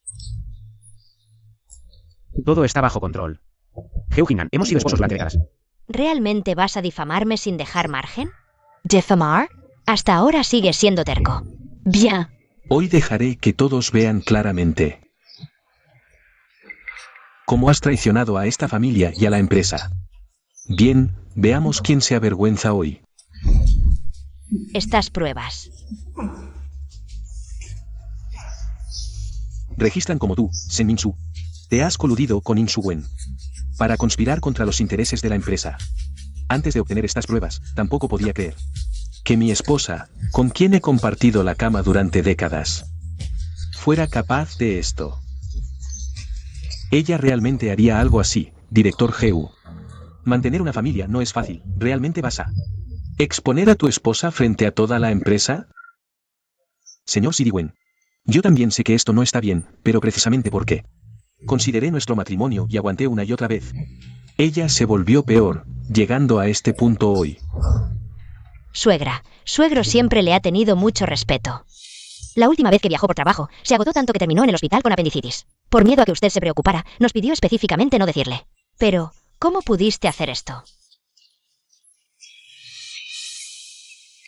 Todo está bajo control. Heugingan, hemos sido esposos durante décadas. ¿Realmente vas a difamarme sin dejar margen? ¿Difamar? Hasta ahora sigues siendo terco. Bien. Hoy dejaré que todos vean claramente cómo has traicionado a esta familia y a la empresa. Bien, veamos quién se avergüenza hoy. Estas pruebas. Registran como tú, Sen Min-su. Te has coludido con In Su-wen para conspirar contra los intereses de la empresa. Antes de obtener estas pruebas, tampoco podía creer que mi esposa, con quien he compartido la cama durante décadas, fuera capaz de esto. Ella realmente haría algo así, director Heu. Mantener una familia no es fácil. ¿Realmente vas a exponer a tu esposa frente a toda la empresa? Señor Siriwen, yo también sé que esto no está bien, pero precisamente porque consideré nuestro matrimonio y aguanté una y otra vez. Ella se volvió peor, llegando a este punto hoy. Suegro siempre le ha tenido mucho respeto. La última vez que viajó por trabajo, se agotó tanto que terminó en el hospital con apendicitis. Por miedo a que usted se preocupara, nos pidió específicamente no decirle. Pero, ¿cómo pudiste hacer esto?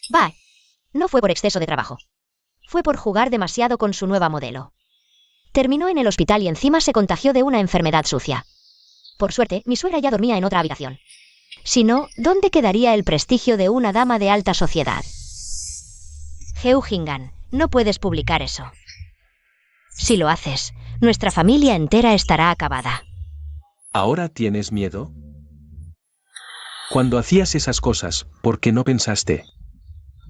Bye. No fue por exceso de trabajo. Fue por jugar demasiado con su nueva modelo. Terminó en el hospital y encima se contagió de una enfermedad sucia. Por suerte, mi suegra ya dormía en otra habitación. Si no, ¿dónde quedaría el prestigio de una dama de alta sociedad? Heugingan, no puedes publicar eso. Si lo haces, nuestra familia entera estará acabada. ¿Ahora tienes miedo? Cuando hacías esas cosas, ¿por qué no pensaste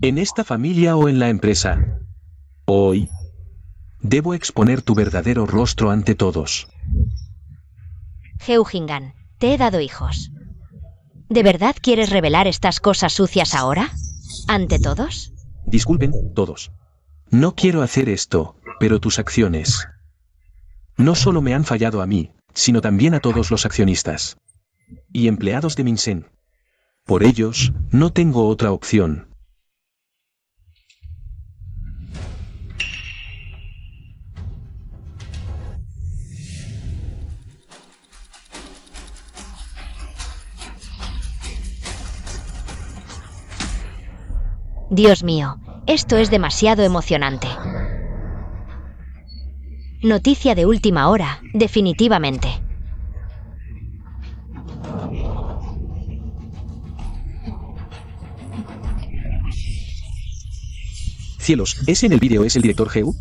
en esta familia o en la empresa? Hoy, debo exponer tu verdadero rostro ante todos. Heugingan, te he dado hijos. ¿De verdad quieres revelar estas cosas sucias ahora? ¿Ante todos? Disculpen, todos. No quiero hacer esto, pero tus acciones no solo me han fallado a mí, sino también a todos los accionistas y empleados de Minsen. Por ellos, no tengo otra opción. Dios mío, esto es demasiado emocionante. Noticia de última hora, definitivamente. Cielos, ¿ese en el vídeo es el director Heu?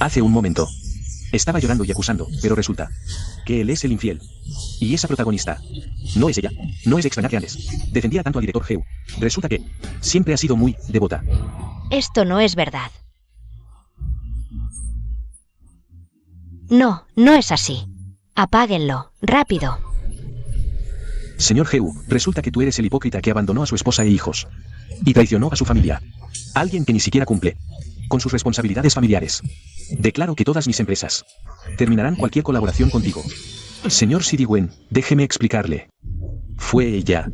Hace un momento estaba llorando y acusando, pero resulta que él es el infiel. Y esa protagonista no es ella. No es de extrañar que antes defendía tanto al director Heu. Resulta que siempre ha sido muy devota. Esto no es verdad. No, no es así. Apáguenlo, rápido. Señor Heu, resulta que tú eres el hipócrita que abandonó a su esposa e hijos y traicionó a su familia. Alguien que ni siquiera cumple con sus responsabilidades familiares. Declaro que todas mis empresas terminarán cualquier colaboración contigo. Señor Siriwen, déjeme explicarle. Fue ella.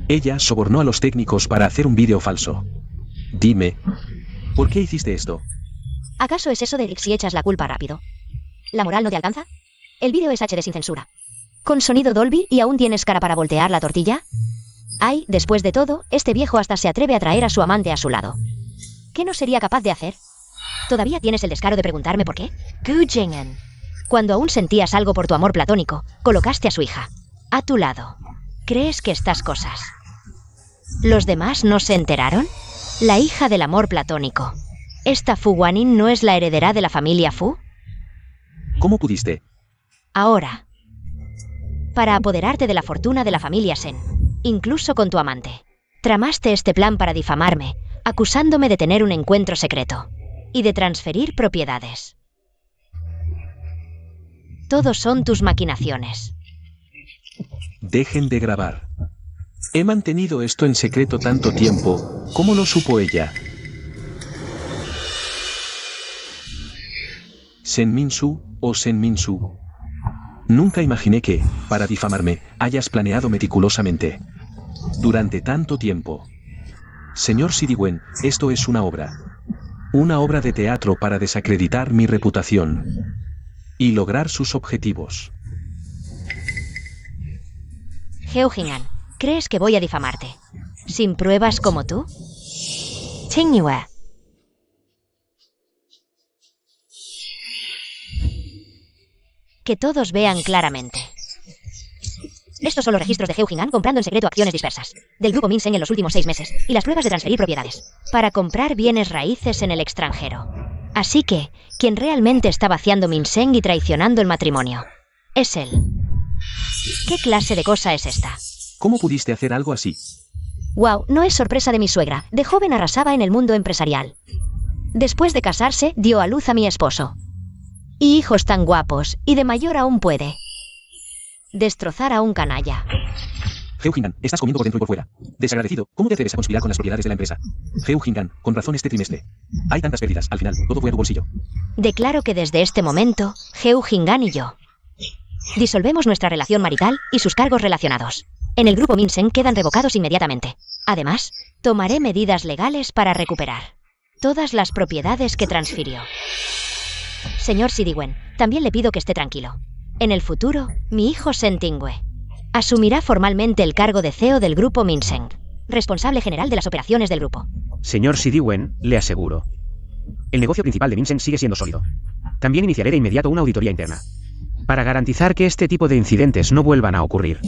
Ella sobornó a los técnicos para hacer un vídeo falso. Dime, ¿por qué hiciste esto? ¿Acaso es eso de si echas la culpa rápido? ¿La moral no te alcanza? El vídeo es HD sin censura. Con sonido Dolby y aún tienes cara para voltear la tortilla. Ay, después de todo, este viejo hasta se atreve a traer a su amante a su lado. ¿Qué no sería capaz de hacer? ¿Todavía tienes el descaro de preguntarme por qué? Gujingen. Cuando aún sentías algo por tu amor platónico, colocaste a su hija a tu lado. ¿Crees que estas cosas los demás no se enteraron? La hija del amor platónico. ¿Esta Fu Guanin no es la heredera de la familia Fu? ¿Cómo pudiste? Ahora, para apoderarte de la fortuna de la familia Sen, incluso con tu amante, tramaste este plan para difamarme, acusándome de tener un encuentro secreto y de transferir propiedades. Todos son tus maquinaciones. Dejen de grabar. He mantenido esto en secreto tanto tiempo. ¿Cómo lo supo ella? Sen Min-su, o Sen Min-su. Nunca imaginé que, para difamarme, hayas planeado meticulosamente. Durante tanto tiempo. Señor Sidiwen, esto es una obra. Una obra de teatro para desacreditar mi reputación. Y lograr sus objetivos. Heo-jin-an, ¿crees que voy a difamarte? ¿Sin pruebas como tú? Ting-yue. Que todos vean claramente. Estos son los registros de Heo-jin-an comprando en secreto acciones dispersas del grupo Min-seng en los últimos 6 meses y las pruebas de transferir propiedades para comprar bienes raíces en el extranjero. Así que, quien realmente está vaciando Min-seng y traicionando el matrimonio es él. ¿Qué clase de cosa es esta? ¿Cómo pudiste hacer algo así? Wow, no es sorpresa de mi suegra. De joven arrasaba en el mundo empresarial. Después de casarse, dio a luz a mi esposo. Y hijos tan guapos, y de mayor aún puede destrozar a un canalla. Heo-jin-an, estás comiendo por dentro y por fuera. Desagradecido, ¿cómo te atreves a conspirar con las propiedades de la empresa? Heo-jin-an, con razón este trimestre. Hay tantas pérdidas, al final, todo fue a tu bolsillo. Declaro que desde este momento, Heo-jin-an y yo disolvemos nuestra relación marital y sus cargos relacionados. En el grupo Min-seng quedan revocados inmediatamente. Además, tomaré medidas legales para recuperar todas las propiedades que transfirió. Señor Sidiwen, también le pido que esté tranquilo. En el futuro, mi hijo Sen Ting-we asumirá formalmente el cargo de CEO del grupo Min-seng, responsable general de las operaciones del grupo. Señor Sidiwen, le aseguro. El negocio principal de Min-seng sigue siendo sólido. También iniciaré de inmediato una auditoría interna, para garantizar que este tipo de incidentes no vuelvan a ocurrir.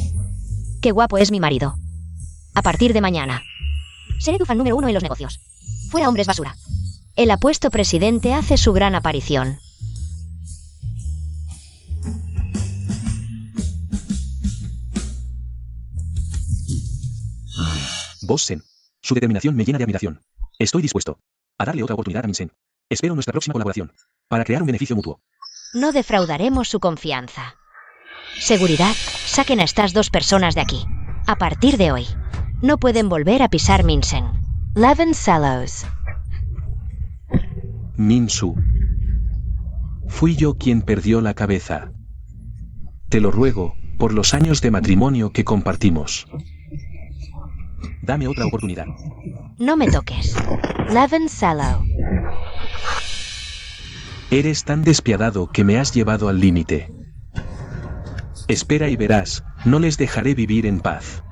Qué guapo es mi marido. A partir de mañana, seré tu fan número 1 en los negocios. Fuera hombres basura. El apuesto presidente hace su gran aparición. Boss Sen. Su determinación me llena de admiración. Estoy dispuesto a darle otra oportunidad a Min-seng. Espero nuestra próxima colaboración para crear un beneficio mutuo. No defraudaremos su confianza. Seguridad, saquen a estas 2 personas de aquí. A partir de hoy, no pueden volver a pisar Min-seng. Levin Sallows. Min-su. Fui yo quien perdió la cabeza. Te lo ruego, por los años de matrimonio que compartimos. Dame otra oportunidad. No me toques. Levin Sallow. Eres tan despiadado que me has llevado al límite. Espera y verás, no les dejaré vivir en paz.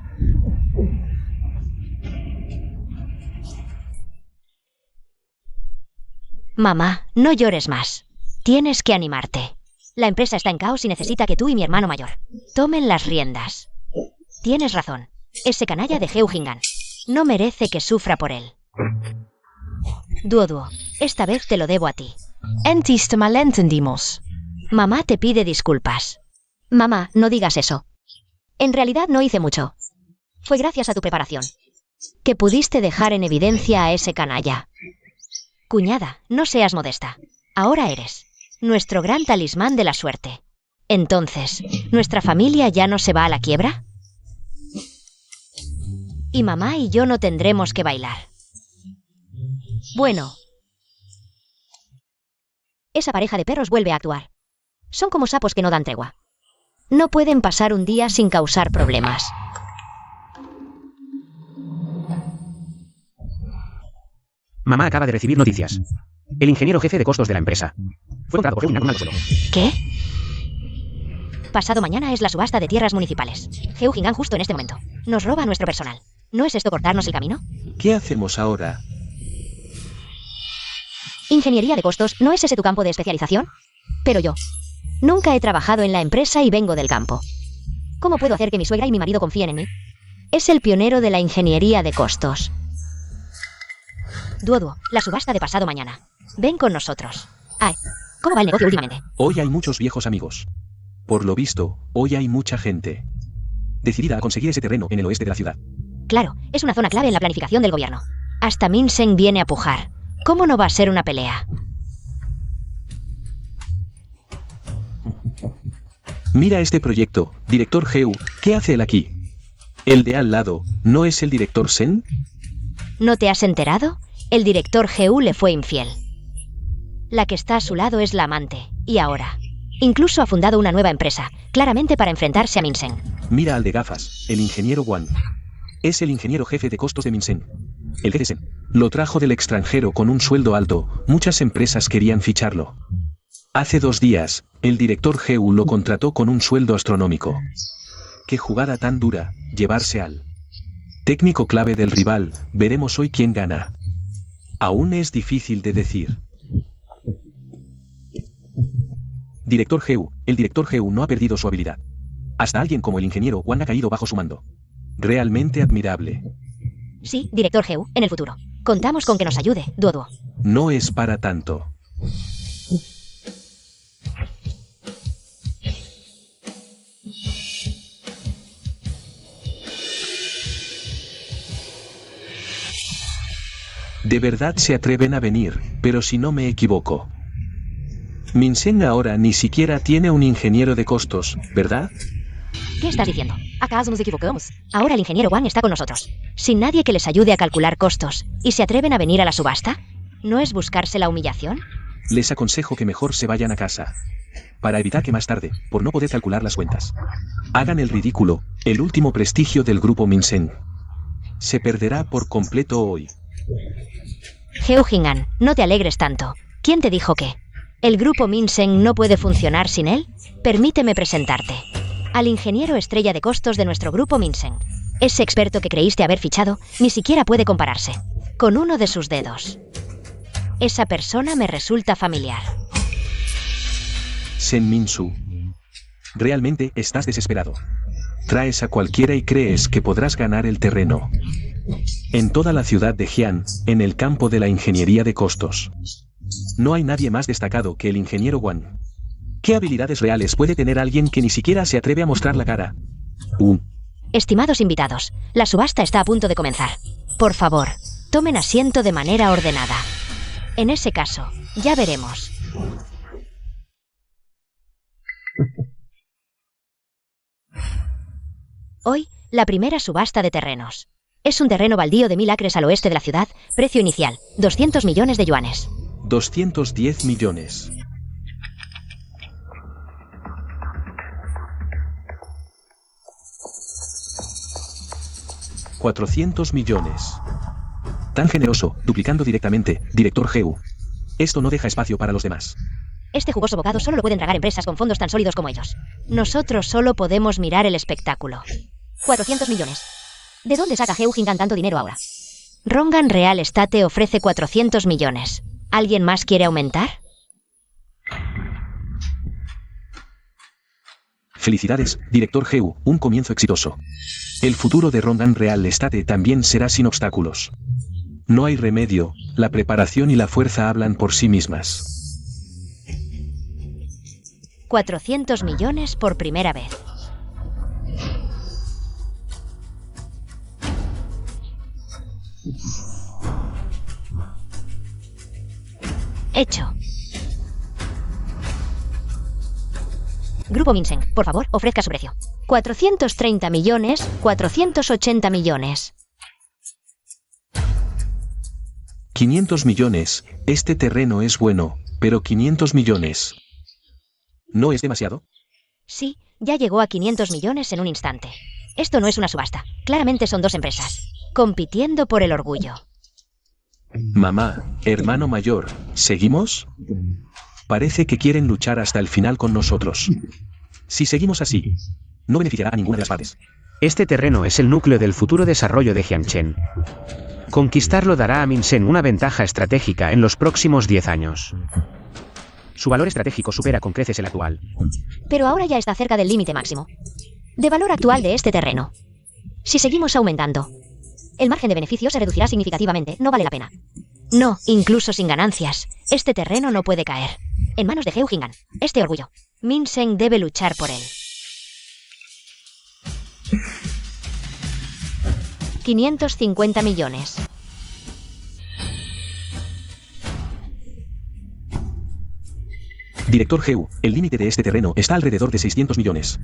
Mamá, no llores más. Tienes que animarte. La empresa está en caos y necesita que tú y mi hermano mayor tomen las riendas. Tienes razón. Ese canalla de Heo-jin-an no merece que sufra por él. Duo, esta vez te lo debo a ti. Entiste malentendimos. Mamá te pide disculpas. Mamá, no digas eso. En realidad no hice mucho. Fue gracias a tu preparación que pudiste dejar en evidencia a ese canalla. Cuñada, no seas modesta. Ahora eres nuestro gran talismán de la suerte. Entonces, ¿nuestra familia ya no se va a la quiebra? Y mamá y yo no tendremos que bailar. Bueno. Esa pareja de perros vuelve a actuar. Son como sapos que no dan tregua. No pueden pasar un día sin causar problemas. Mamá acaba de recibir noticias. El ingeniero jefe de costos de la empresa fue comprado por Heo-jin-an con alto suelo. ¿Qué? Pasado mañana es la subasta de tierras municipales. Heo-jin-an justo en este momento nos roba a nuestro personal. ¿No es esto cortarnos el camino? ¿Qué hacemos ahora? Ingeniería de costos, ¿no es ese tu campo de especialización? Pero yo nunca he trabajado en la empresa y vengo del campo. ¿Cómo puedo hacer que mi suegra y mi marido confíen en mí? Es el pionero de la ingeniería de costos. Duo, la subasta de pasado mañana. Ven con nosotros. Ay, ¿cómo va el negocio últimamente? Hoy hay muchos viejos amigos. Por lo visto, hoy hay mucha gente decidida a conseguir ese terreno en el oeste de la ciudad. Claro, es una zona clave en la planificación del gobierno. Hasta Min-seng viene a pujar. ¿Cómo no va a ser una pelea? Mira este proyecto, director Heu, ¿qué hace él aquí? El de al lado, ¿no es el director Sen? ¿No te has enterado? El director Heu le fue infiel. La que está a su lado es la amante. Y ahora, incluso ha fundado una nueva empresa, claramente para enfrentarse a Minsen. Mira al de gafas, el ingeniero Wang. Es el ingeniero jefe de costos de Minsen. El jefe lo trajo del extranjero con un sueldo alto, muchas empresas querían ficharlo. Hace 2 días, el director Heu lo contrató con un sueldo astronómico. ¡Qué jugada tan dura, llevarse al técnico clave del rival! Veremos hoy quién gana. Aún es difícil de decir. Director Heu, el director Heu no ha perdido su habilidad. Hasta alguien como el ingeniero Wang ha caído bajo su mando. Realmente admirable. Sí, director Heu, en el futuro. Contamos con que nos ayude, Duoduo. No es para tanto. De verdad se atreven a venir, pero si no me equivoco. Minsen ahora ni siquiera tiene un ingeniero de costos, ¿verdad? ¿Qué estás diciendo? ¿Acaso nos equivocamos? Ahora el ingeniero Wang está con nosotros, sin nadie que les ayude a calcular costos, y se atreven a venir a la subasta. ¿No es buscarse la humillación? Les aconsejo que mejor se vayan a casa. Para evitar que más tarde, por no poder calcular las cuentas, hagan el ridículo, el último prestigio del grupo Minsen. Se perderá por completo hoy. Heu Jing'an, no te alegres tanto. ¿Quién te dijo que el grupo Minsen no puede funcionar sin él? Permíteme presentarte al ingeniero estrella de costos de nuestro grupo Minsen. Ese experto que creíste haber fichado ni siquiera puede compararse con uno de sus dedos. Esa persona me resulta familiar. Sen Min-su. Realmente estás desesperado. Traes a cualquiera y crees que podrás ganar el terreno. En toda la ciudad de Jian, en el campo de la ingeniería de costos, no hay nadie más destacado que el ingeniero Wang. ¿Qué habilidades reales puede tener alguien que ni siquiera se atreve a mostrar la cara? Estimados invitados, la subasta está a punto de comenzar. Por favor, tomen asiento de manera ordenada. En ese caso, ya veremos. Hoy, la primera subasta de terrenos. Es un terreno baldío de 1000 acres al oeste de la ciudad, precio inicial, 200 millones de yuanes. 210 millones. $400 millones. Tan generoso, duplicando directamente, director Heu. Esto no deja espacio para los demás. Este jugoso bocado solo lo pueden tragar empresas con fondos tan sólidos como ellos. Nosotros solo podemos mirar el espectáculo. 400 millones. ¿De dónde saca Heu Jing'an tanto dinero ahora? Rongan Real Estate ofrece 400 millones. ¿Alguien más quiere aumentar? Felicidades, director Heu, un comienzo exitoso. El futuro de Rongan Real Estate también será sin obstáculos. No hay remedio, la preparación y la fuerza hablan por sí mismas. 400 millones por primera vez. Hecho. Grupo Minsen, por favor, ofrezca su precio. 430 millones, 480 millones. 500 millones, este terreno es bueno, pero 500 millones. ¿No es demasiado? Sí, ya llegó a 500 millones en un instante. Esto no es una subasta, claramente son dos empresas, compitiendo por el orgullo. Mamá, hermano mayor, ¿seguimos? Parece que quieren luchar hasta el final con nosotros. Si seguimos así, no beneficiará a ninguna de las partes. Este terreno es el núcleo del futuro desarrollo de Jiangchen. Conquistarlo dará a Minsen una ventaja estratégica en los próximos 10 años. Su valor estratégico supera con creces el actual. Pero ahora ya está cerca del límite máximo de valor actual de este terreno. Si seguimos aumentando, el margen de beneficio se reducirá significativamente, no vale la pena. No, incluso sin ganancias, este terreno no puede caer en manos de Heu Jing'an. Este orgullo, Minsen debe luchar por él. 550 millones. Director Heu, el límite de este terreno está alrededor de 600 millones.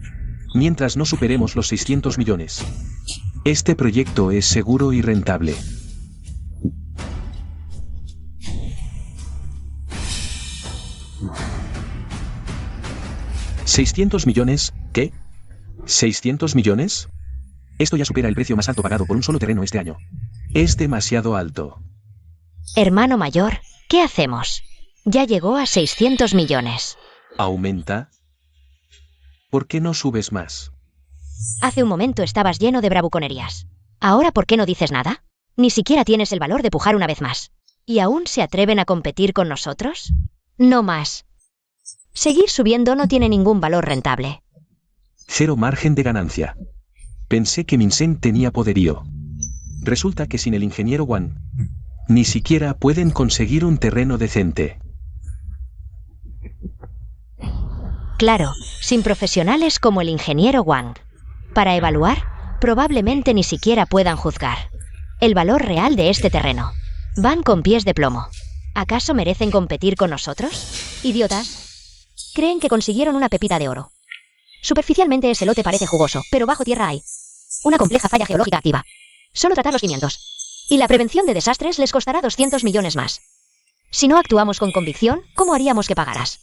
Mientras no superemos los 600 millones, este proyecto es seguro y rentable. ¿600 millones? ¿Qué? ¿600 millones? Esto ya supera el precio más alto pagado por un solo terreno este año. Es demasiado alto. Hermano mayor, ¿qué hacemos? Ya llegó a 600 millones. ¿Aumenta? ¿Por qué no subes más? Hace un momento estabas lleno de bravuconerías. ¿Ahora por qué no dices nada? Ni siquiera tienes el valor de pujar una vez más. ¿Y aún se atreven a competir con nosotros? No más. Seguir subiendo no tiene ningún valor rentable. Cero margen de ganancia. Pensé que Minsen tenía poderío. Resulta que sin el ingeniero Wang, ni siquiera pueden conseguir un terreno decente. Claro, sin profesionales como el ingeniero Wang. Para evaluar, probablemente ni siquiera puedan juzgar el valor real de este terreno. Van con pies de plomo. ¿Acaso merecen competir con nosotros? Idiotas. Creen que consiguieron una pepita de oro. Superficialmente ese lote parece jugoso, pero bajo tierra hay una compleja falla geológica activa. Solo tratar los cimientos. Y la prevención de desastres les costará 200 millones más. Si no actuamos con convicción, ¿cómo haríamos que pagaras?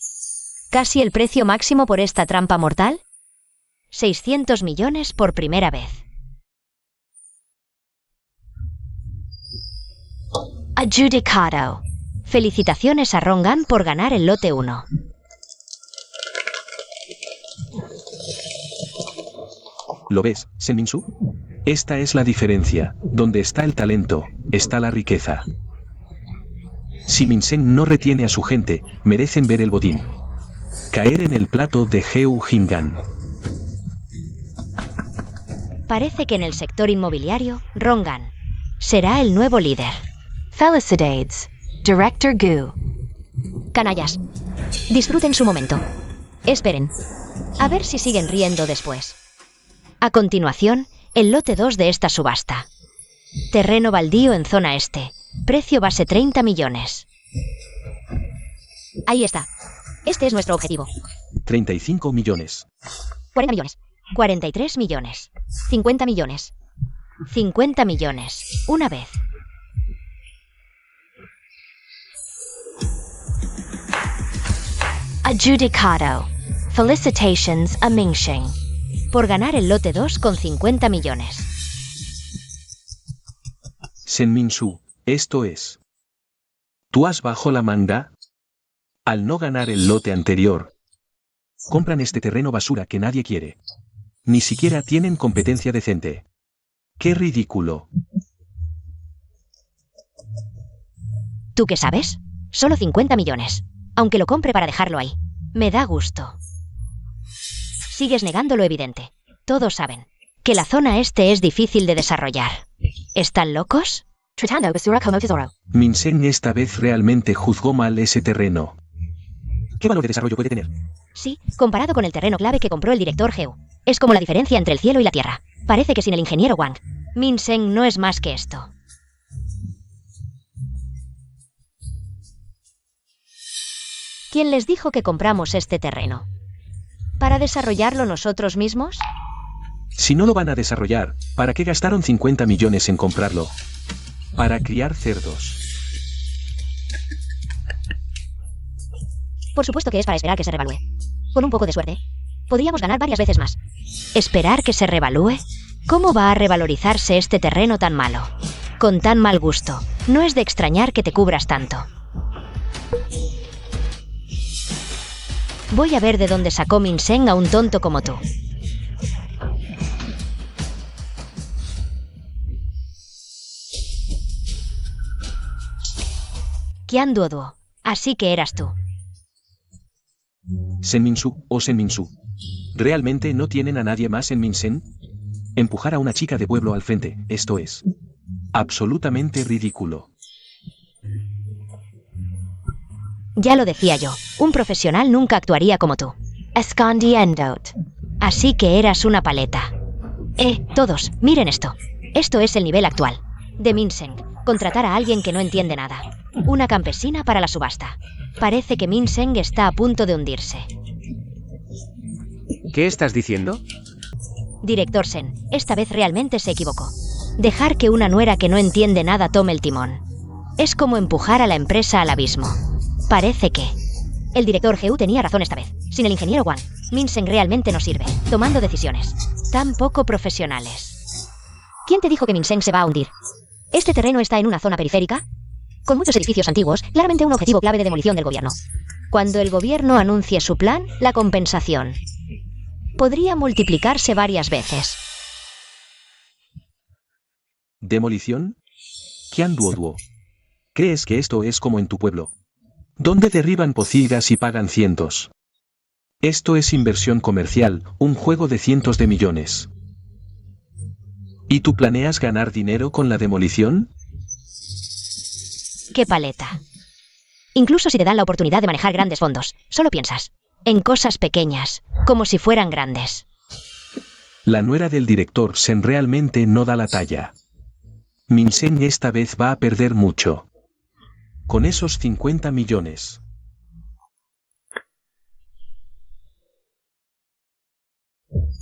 ¿Casi el precio máximo por esta trampa mortal? 600 millones por primera vez. Adjudicado. Felicitaciones a Rongan por ganar el lote 1. ¿Lo ves, Senminsu? Esta es la diferencia. Donde está el talento, está la riqueza. Si Minsen no retiene a su gente, merecen ver el botín caer en el plato de Heu Jingan. Parece que en el sector inmobiliario, Rongan será el nuevo líder. Felicidades, Director Gu. Canallas, disfruten su momento. Esperen. A ver si siguen riendo después. A continuación, el lote 2 de esta subasta. Terreno baldío en zona este. Precio base 30 millones. Ahí está. Este es nuestro objetivo. 35 millones. 40 millones. 43 millones. 50 millones. 50 millones. Una vez. Adjudicado. Felicitations a Mingsheng por ganar el lote 2 con 50 millones. Senminsu, esto es. ¿Tú has bajo la manga? Al no ganar el lote anterior, compran este terreno basura que nadie quiere. Ni siquiera tienen competencia decente. ¡Qué ridículo! ¿Tú qué sabes? Solo 50 millones. Aunque lo compre para dejarlo ahí. Me da gusto. Sigues negando lo evidente. Todos saben que la zona este es difícil de desarrollar. ¿Están locos? Tratando basura como tesoro. Minsen esta vez realmente juzgó mal ese terreno. ¿Qué valor de desarrollo puede tener? Sí, comparado con el terreno clave que compró el director Heu. Es como la diferencia entre el cielo y la tierra. Parece que sin el ingeniero Wang, Minsen no es más que esto. ¿Quién les dijo que compramos este terreno? ¿Para desarrollarlo nosotros mismos? Si no lo van a desarrollar, ¿para qué gastaron 50 millones en comprarlo? Para criar cerdos. Por supuesto que es para esperar que se revalúe. Con un poco de suerte, podríamos ganar varias veces más. ¿Esperar que se revalúe? ¿Cómo va a revalorizarse este terreno tan malo? Con tan mal gusto, no es de extrañar que te cubras tanto. Voy a ver de dónde sacó Minsen a un tonto como tú. Qian Duoduo, así que eras tú. Senminsu o Senminsu. ¿Realmente no tienen a nadie más en Minsen? Empujar a una chica de pueblo al frente, esto es absolutamente ridículo. Ya lo decía yo, un profesional nunca actuaría como tú. Escondiendot. Así que eras una paleta. Todos, miren esto. Esto es el nivel actual. De Minsen, contratar a alguien que no entiende nada. Una campesina para la subasta. Parece que Minsen está a punto de hundirse. ¿Qué estás diciendo? Director Sen, esta vez realmente se equivocó. Dejar que una nuera que no entiende nada tome el timón. Es como empujar a la empresa al abismo. Parece que El director Heu tenía razón esta vez. Sin el ingeniero Wang, Minsheng realmente no sirve, tomando decisiones tan poco profesionales. ¿Quién te dijo que Minsheng se va a hundir? Este terreno está en una zona periférica, con muchos edificios antiguos, claramente un objetivo clave de demolición del gobierno. Cuando el gobierno anuncie su plan, la compensación podría multiplicarse varias veces. ¿Demolición? Qian Duoduo. ¿Crees que esto es como en tu pueblo? Donde derriban pocigas y pagan cientos. Esto es inversión comercial, un juego de cientos de millones. ¿Y tú planeas ganar dinero con la demolición? ¡Qué paleta! Incluso si te dan la oportunidad de manejar grandes fondos, solo piensas en cosas pequeñas, como si fueran grandes. La nuera del director Sen realmente no da la talla. Minsheng esta vez va a perder mucho. Con esos 50 millones.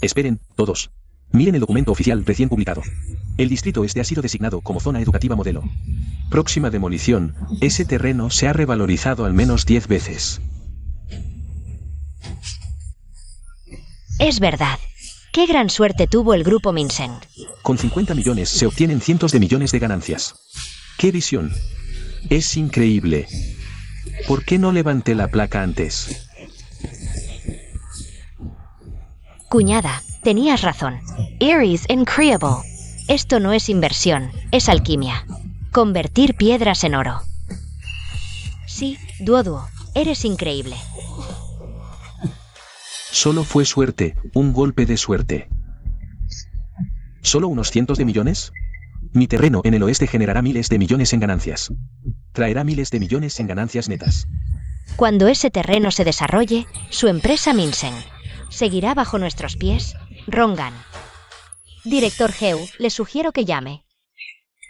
Esperen, todos. Miren el documento oficial recién publicado. El distrito este ha sido designado como zona educativa modelo. Próxima demolición, ese terreno se ha revalorizado al menos 10 veces. Es verdad. ¡Qué gran suerte tuvo el grupo Minsheng! Con 50 millones se obtienen cientos de millones de ganancias. ¡Qué visión! Es increíble. ¿Por qué no levanté la placa antes? Cuñada, tenías razón. Eris incredible. Esto no es inversión, es alquimia. Convertir piedras en oro. Sí, Duoduo, eres increíble. Solo fue suerte, un golpe de suerte. ¿Solo unos cientos de millones? Mi terreno en el oeste generará miles de millones en ganancias. Traerá miles de millones en ganancias netas. Cuando ese terreno se desarrolle, su empresa Minsheng seguirá bajo nuestros pies, Rongan. Director Heu, le sugiero que llame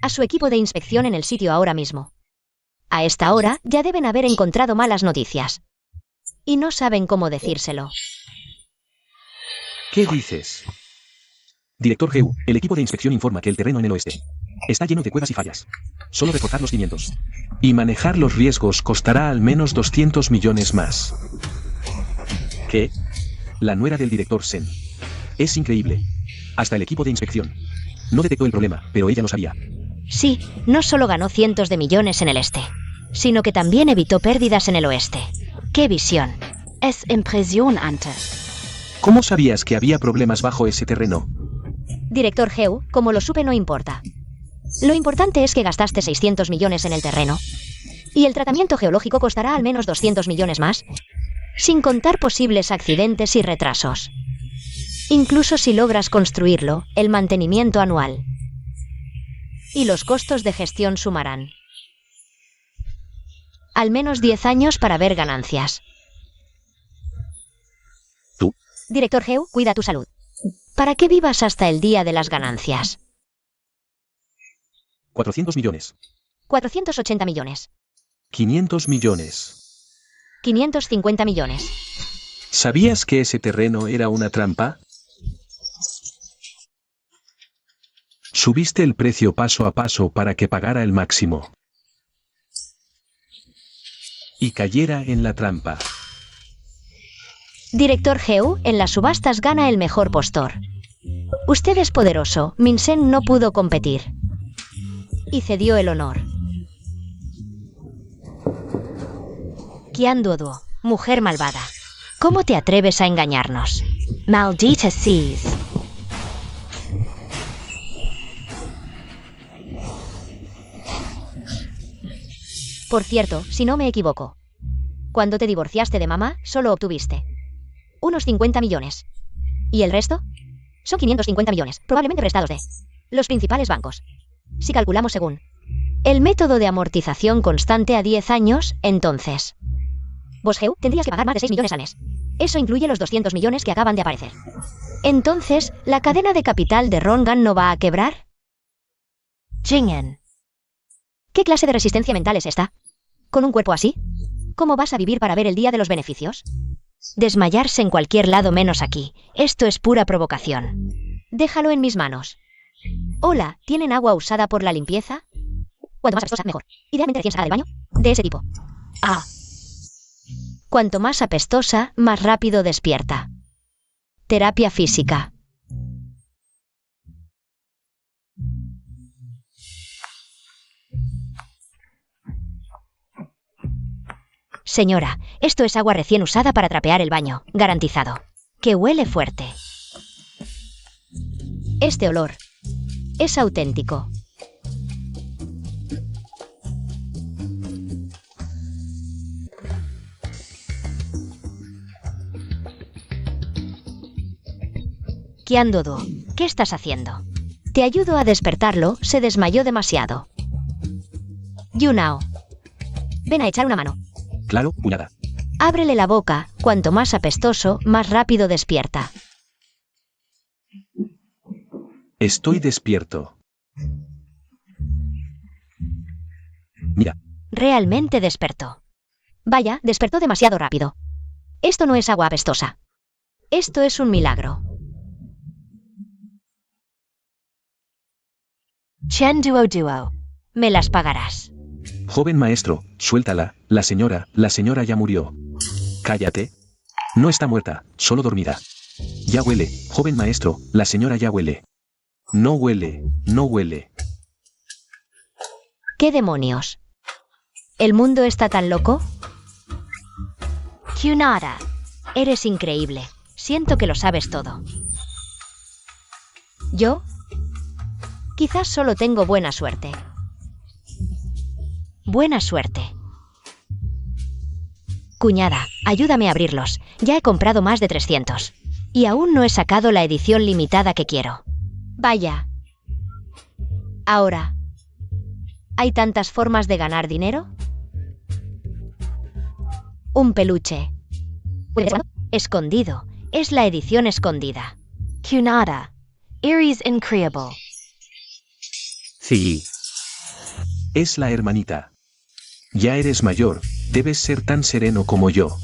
a su equipo de inspección en el sitio ahora mismo. A esta hora ya deben haber encontrado malas noticias. Y no saben cómo decírselo. ¿Qué dices? Director Heu, el equipo de inspección informa que el terreno en el oeste está lleno de cuevas y fallas. Solo reforzar los cimientos y manejar los riesgos costará al menos 200 millones más. ¿Qué? La nuera del director Sen. Es increíble. Hasta el equipo de inspección no detectó el problema, pero ella lo sabía. Sí, no solo ganó cientos de millones en el este, sino que también evitó pérdidas en el oeste. ¡Qué visión! Es impresionante. ¿Cómo sabías que había problemas bajo ese terreno? Director Heu, como lo supe no importa. Lo importante es que gastaste 600 millones en el terreno. Y el tratamiento geológico costará al menos 200 millones más, sin contar posibles accidentes y retrasos. Incluso si logras construirlo, el mantenimiento anual y los costos de gestión sumarán al menos 10 años para ver ganancias. ¿Tú? Director Heu, cuida tu salud. ¿Para qué vivas hasta el día de las ganancias? 400 millones. 480 millones. 500 millones. 550 millones. ¿Sabías que ese terreno era una trampa? Subiste el precio paso a paso para que pagara el máximo y cayera en la trampa. Director Heu, en las subastas gana el mejor postor. Usted es poderoso, Minsheng no pudo competir. Y cedió el honor. Qian Duoduo, mujer malvada. ¿Cómo te atreves a engañarnos? Maldita seas. Por cierto, si no me equivoco, cuando te divorciaste de mamá, solo obtuviste unos 50 millones. ¿Y el resto? Son 550 millones, probablemente prestados de los principales bancos. Si calculamos según el método de amortización constante a 10 años, entonces vos, Heu, tendrías que pagar más de 6 millones al mes. Eso incluye los 200 millones que acaban de aparecer. Entonces, ¿la cadena de capital de Rongan no va a quebrar? Jingen. ¿Qué clase de resistencia mental es esta? ¿Con un cuerpo así? ¿Cómo vas a vivir para ver el día de los beneficios? Desmayarse en cualquier lado menos aquí. Esto es pura provocación. Déjalo en mis manos. Hola, ¿tienen agua usada por la limpieza? Cuanto más apestosa, mejor. Idealmente recién sacada del baño. De ese tipo. Ah. Cuanto más apestosa, más rápido despierta. Terapia física. Señora, esto es agua recién usada para trapear el baño, garantizado. Que huele fuerte. Este olor es auténtico. Qiandodo, ¿qué estás haciendo? Te ayudo a despertarlo, se desmayó demasiado. Yunao, ven a echar una mano. Claro, cuñada. Ábrele la boca, cuanto más apestoso, más rápido despierta. Estoy despierto. Mira, Realmente despertó. Vaya, despertó demasiado rápido. Esto no es agua apestosa. Esto es un milagro. Chen Duo Duo. Me las pagarás. joven maestro, suéltala, la señora ya murió. Cállate. No está muerta, solo dormida. Ya huele, joven maestro, la señora ya huele. No huele, no huele. ¿Qué demonios? ¿El mundo está tan loco? Kyunara, eres increíble. Siento que lo sabes todo. ¿Yo? Quizás solo tengo buena suerte. Buena suerte. Cuñada, ayúdame a abrirlos. Ya he comprado más de 300. Y aún no he sacado la edición limitada que quiero. Vaya. Ahora, ¿hay tantas formas de ganar dinero? Un peluche. Escondido. Es la edición escondida. Kunada. Aries Increable. Sí. Es la hermanita. Ya eres mayor, debes ser tan sereno como yo.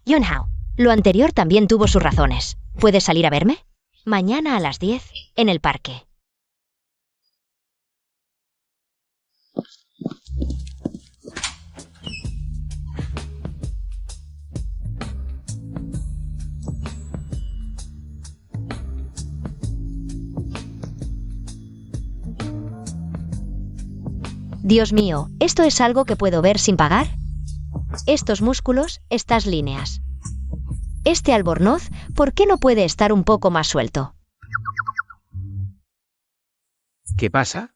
Yunhao, lo anterior también tuvo sus razones. ¿Puedes salir a verme? Mañana a las 10, en el parque. Dios mío, ¿esto es algo que puedo ver sin pagar? Estos músculos, estas líneas. Este albornoz, ¿por qué no puede estar un poco más suelto? ¿Qué pasa?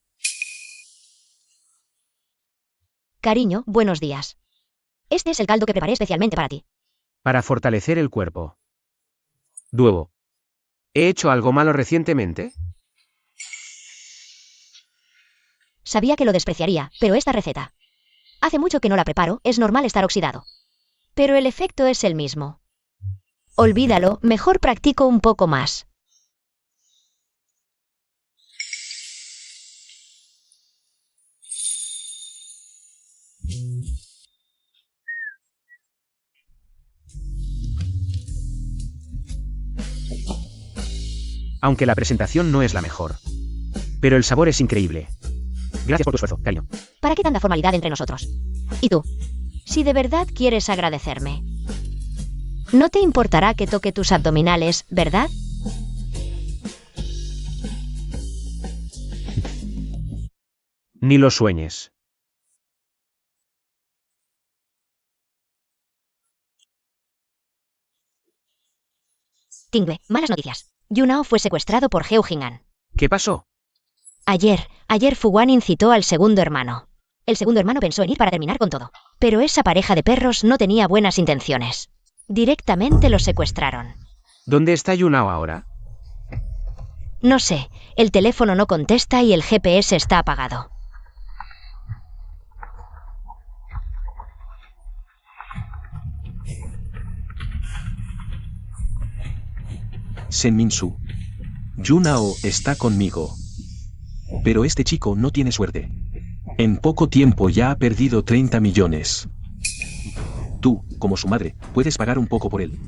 Cariño, buenos días. Este es el caldo que preparé especialmente para ti. Para fortalecer el cuerpo. Duo. ¿He hecho algo malo recientemente? Sabía que lo despreciaría, pero esta receta. Hace mucho que no la preparo, es normal estar oxidado. Pero el efecto es el mismo. Olvídalo, mejor practico un poco más. Aunque la presentación no es la mejor. Pero el sabor es increíble. Gracias por tu esfuerzo, cariño. ¿Para qué tanta formalidad entre nosotros? ¿Y tú? Si de verdad quieres agradecerme. No te importará que toque tus abdominales, ¿verdad? Ni lo sueñes. Tingwe, malas noticias. Yunao fue secuestrado por Heo Jingan. ¿Qué pasó? Ayer Fu Wan incitó al segundo hermano. El segundo hermano pensó en ir para terminar con todo. Pero esa pareja de perros no tenía buenas intenciones. Directamente lo secuestraron. ¿Dónde está Yunao ahora? No sé, el teléfono no contesta y el GPS está apagado. Senminsu. Yunao está conmigo. Pero este chico no tiene suerte. En poco tiempo ya ha perdido 30 millones. Tú, como su madre, puedes pagar un poco por él.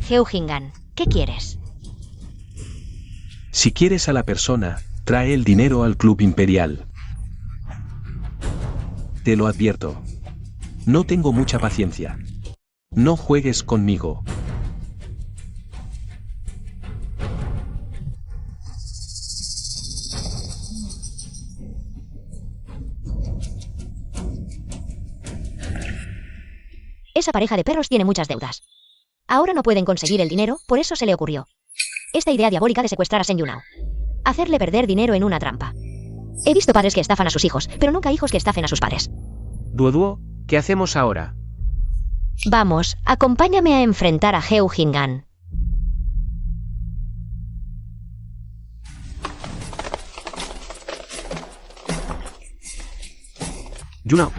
Heo Jingan, ¿qué quieres? Si quieres a la persona, trae el dinero al Club Imperial. Te lo advierto. No tengo mucha paciencia. No juegues conmigo. Esa pareja de perros tiene muchas deudas. Ahora no pueden conseguir el dinero, por eso se le ocurrió esta idea diabólica de secuestrar a Sen Yunao. Hacerle perder dinero en una trampa. He visto padres que estafan a sus hijos, pero nunca hijos que estafen a sus padres. Duoduo, ¿qué hacemos ahora? Vamos, acompáñame a enfrentar a Heo Jingan. Yunao.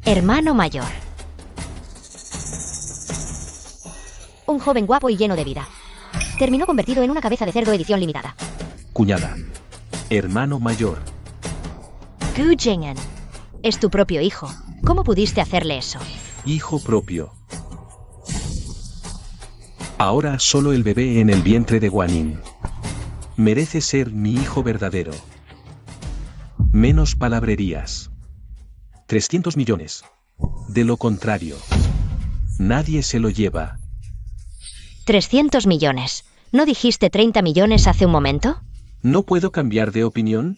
Hermano mayor. Un joven guapo y lleno de vida. Terminó convertido en una cabeza de cerdo edición limitada. Cuñada. Hermano mayor. Gu Jing'an. Es tu propio hijo. ¿Cómo pudiste hacerle eso? Hijo propio. Ahora solo el bebé en el vientre de Guanyin merece ser mi hijo verdadero. Menos palabrerías. 300 millones. De lo contrario, nadie se lo lleva. 300 millones. ¿No dijiste 30 millones hace un momento? ¿No puedo cambiar de opinión?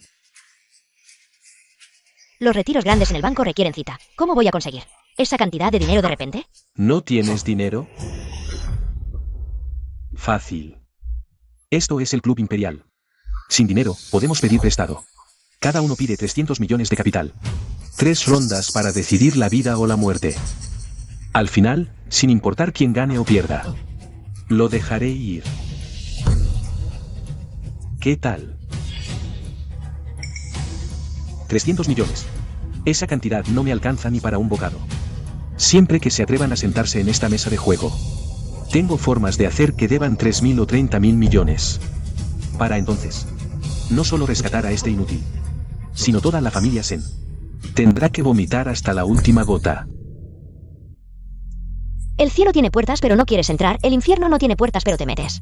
Los retiros grandes en el banco requieren cita. ¿Cómo voy a conseguir esa cantidad de dinero de repente? ¿No tienes dinero? Fácil. Esto es el Club Imperial. Sin dinero, podemos pedir prestado. Cada uno pide 300 millones de capital. 3 rondas para decidir la vida o la muerte. Al final, sin importar quién gane o pierda, lo dejaré ir. ¿Qué tal? 300 millones. Esa cantidad no me alcanza ni para un bocado. Siempre que se atrevan a sentarse en esta mesa de juego, tengo formas de hacer que deban 3.000 o 30.000 millones. Para entonces, no solo rescatar a este inútil, sino toda la familia Sen. Tendrá que vomitar hasta la última gota. El cielo tiene puertas pero no quieres entrar, el infierno no tiene puertas pero te metes.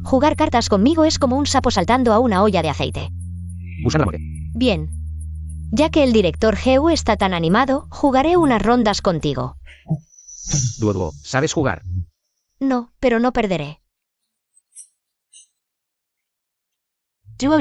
Jugar cartas conmigo es como un sapo saltando a una olla de aceite. Buscar la muerte. Bien. Ya que el director Heu está tan animado, jugaré unas rondas contigo. Duoduo, ¿sabes jugar? No, pero no perderé. Duo.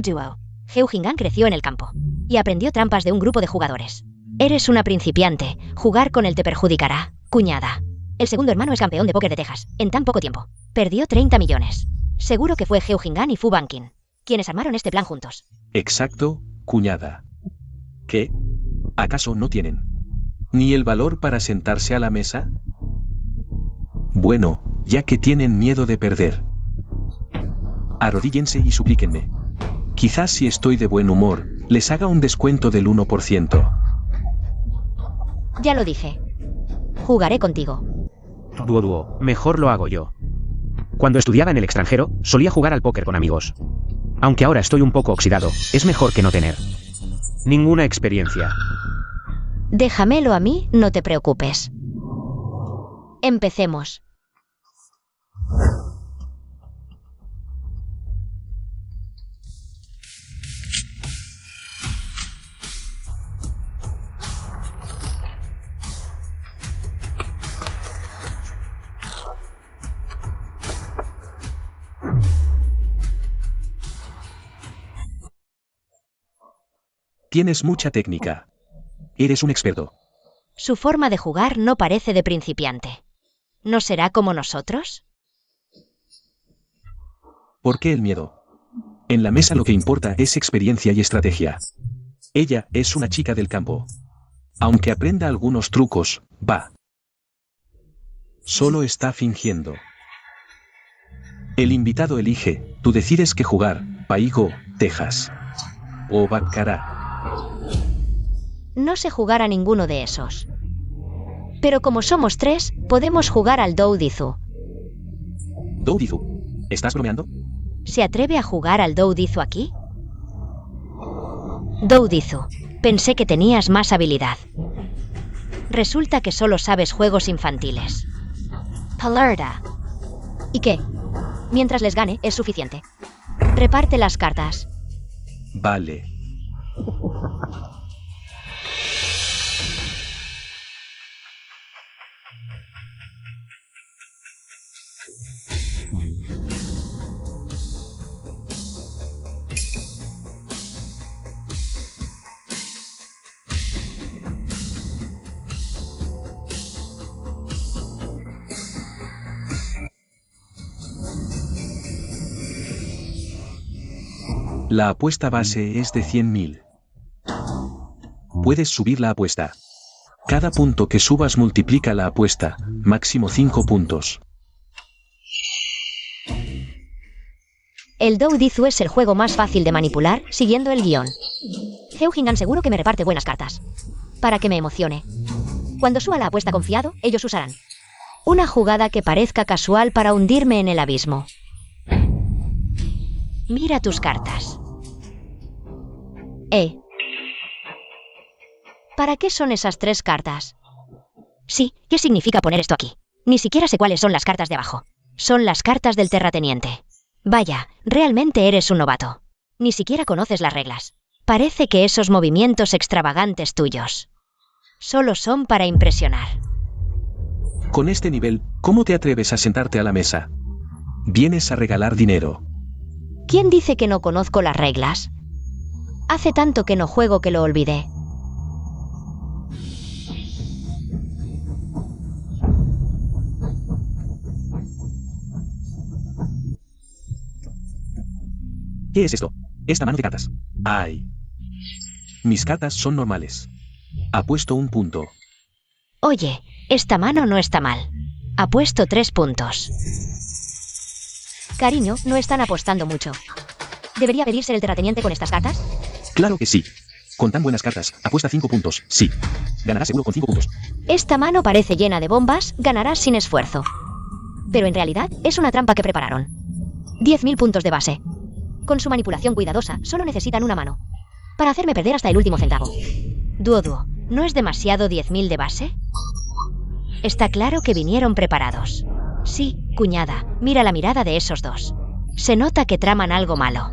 Heo Jingan creció en el campo y aprendió trampas de un grupo de jugadores. Eres una principiante, jugar con él te perjudicará, cuñada. El segundo hermano es campeón de póker de Texas, en tan poco tiempo. Perdió 30 millones. Seguro que fue Heo Jingan y Fu Bankin quienes armaron este plan juntos. Exacto, cuñada. ¿Qué? ¿Acaso no tienen ni el valor para sentarse a la mesa? Bueno, ya que tienen miedo de perder, arrodíllense y suplíquenme. Quizás si estoy de buen humor, les haga un descuento del 1%. Ya lo dije. Jugaré contigo. Duoduo, mejor lo hago yo. Cuando estudiaba en el extranjero, solía jugar al póker con amigos. Aunque ahora estoy un poco oxidado, es mejor que no tener ninguna experiencia. Déjamelo a mí, no te preocupes. Empecemos. Tienes mucha técnica. Eres un experto. Su forma de jugar no parece de principiante. ¿No será como nosotros? ¿Por qué el miedo? En la mesa lo que importa es experiencia y estrategia. Ella es una chica del campo. Aunque aprenda algunos trucos, va. Solo está fingiendo. El invitado elige, tú decides qué jugar, Paigo, Texas. O Baccarat. No sé jugar a ninguno de esos. Pero como somos 3, podemos jugar al Doudizu. Doudizu, ¿estás bromeando? ¿Se atreve a jugar al Doudizu aquí? Doudizu, pensé que tenías más habilidad. Resulta que solo sabes juegos infantiles. Palarda. ¿Y qué? Mientras les gane, es suficiente. Reparte las cartas. Vale. La apuesta base es de 100.000. Puedes subir la apuesta. Cada punto que subas multiplica la apuesta, máximo 5 puntos. El Dou Dizu es el juego más fácil de manipular, siguiendo el guión. Zhou Jing'an seguro que me reparte buenas cartas. Para que me emocione. Cuando suba la apuesta confiado, ellos usarán una jugada que parezca casual para hundirme en el abismo. Mira tus cartas. ¿Para qué son esas 3 cartas? Sí, ¿qué significa poner esto aquí? Ni siquiera sé cuáles son las cartas de abajo. Son las cartas del terrateniente. Vaya, realmente eres un novato. Ni siquiera conoces las reglas. Parece que esos movimientos extravagantes tuyos solo son para impresionar. Con este nivel, ¿cómo te atreves a sentarte a la mesa? Vienes a regalar dinero. ¿Quién dice que no conozco las reglas? Hace tanto que no juego que lo olvidé. ¿Qué es esto? Esta mano de cartas. ¡Ay! Mis cartas son normales. Apuesto 1 punto. Oye, esta mano no está mal. Apuesto 3 puntos. Cariño, no están apostando mucho. ¿Debería pedirse el terrateniente con estas cartas? Claro que sí. Con tan buenas cartas, apuesta 5 puntos, sí. Ganarás seguro con 5 puntos. Esta mano parece llena de bombas, ganarás sin esfuerzo. Pero en realidad es una trampa que prepararon. 10.000 puntos de base. Con su manipulación cuidadosa, solo necesitan una mano. Para hacerme perder hasta el último centavo. Duo, ¿no es demasiado 10.000 de base? Está claro que vinieron preparados. Sí, cuñada, mira la mirada de esos dos. Se nota que traman algo malo.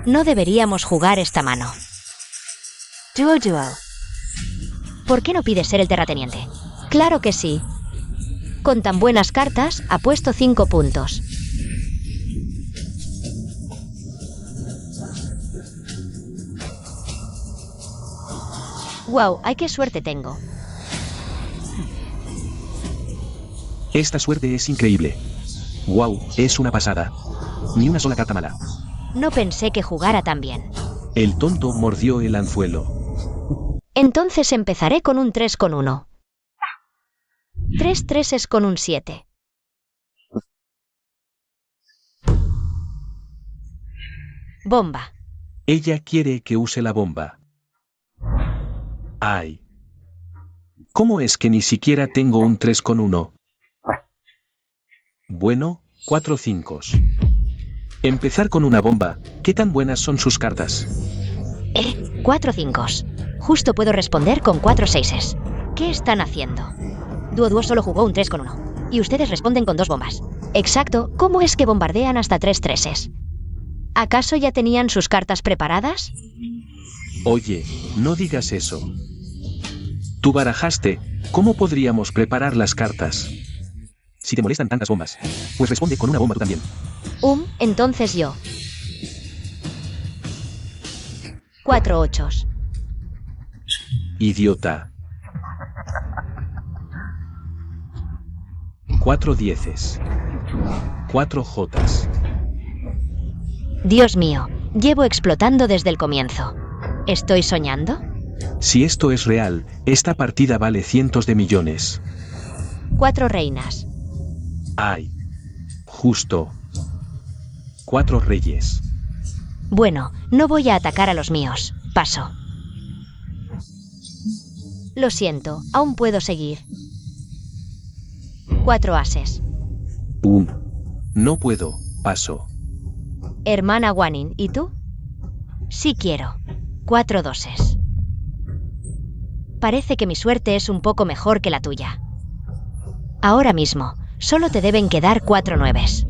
No deberíamos jugar esta mano. Duo. ¿Por qué no pides ser el terrateniente? Claro que sí. Con tan buenas cartas, apuesto 5 puntos. Wow, ¡ay qué suerte tengo! Esta suerte es increíble. Wow, es una pasada. Ni una sola carta mala. No pensé que jugara tan bien. El tonto mordió el anzuelo. Entonces empezaré con un 3 con 1. 3 treses con un 7. Bomba. Ella quiere que use la bomba. ¡Ay! ¿Cómo es que ni siquiera tengo un 3 con 1? Bueno, 4 5. Empezar con una bomba. ¿Qué tan buenas son sus cartas? 4 5. Justo puedo responder con 4 6. ¿Qué están haciendo? Duo solo jugó un 3 con 1. Y ustedes responden con 2 bombas. Exacto, ¿cómo es que bombardean hasta 3 treses? ¿Acaso ya tenían sus cartas preparadas? Oye, no digas eso. Tú barajaste, ¿cómo podríamos preparar las cartas? Si te molestan tantas bombas, pues responde con una bomba tú también. Entonces yo. 4 ochos. Idiota. 4 dieces. 4 jotas. Dios mío, llevo explotando desde el comienzo. ¿Estoy soñando? Si esto es real, esta partida vale cientos de millones. 4 reinas. ¡Ay! Justo. 4 reyes. Bueno, no voy a atacar a los míos. Paso. Lo siento, aún puedo seguir. 4 ases. No puedo, paso. Hermana Wanin, ¿y tú? Sí quiero. 4 doses. Parece que mi suerte es un poco mejor que la tuya. Ahora mismo, solo te deben quedar 4 nueves.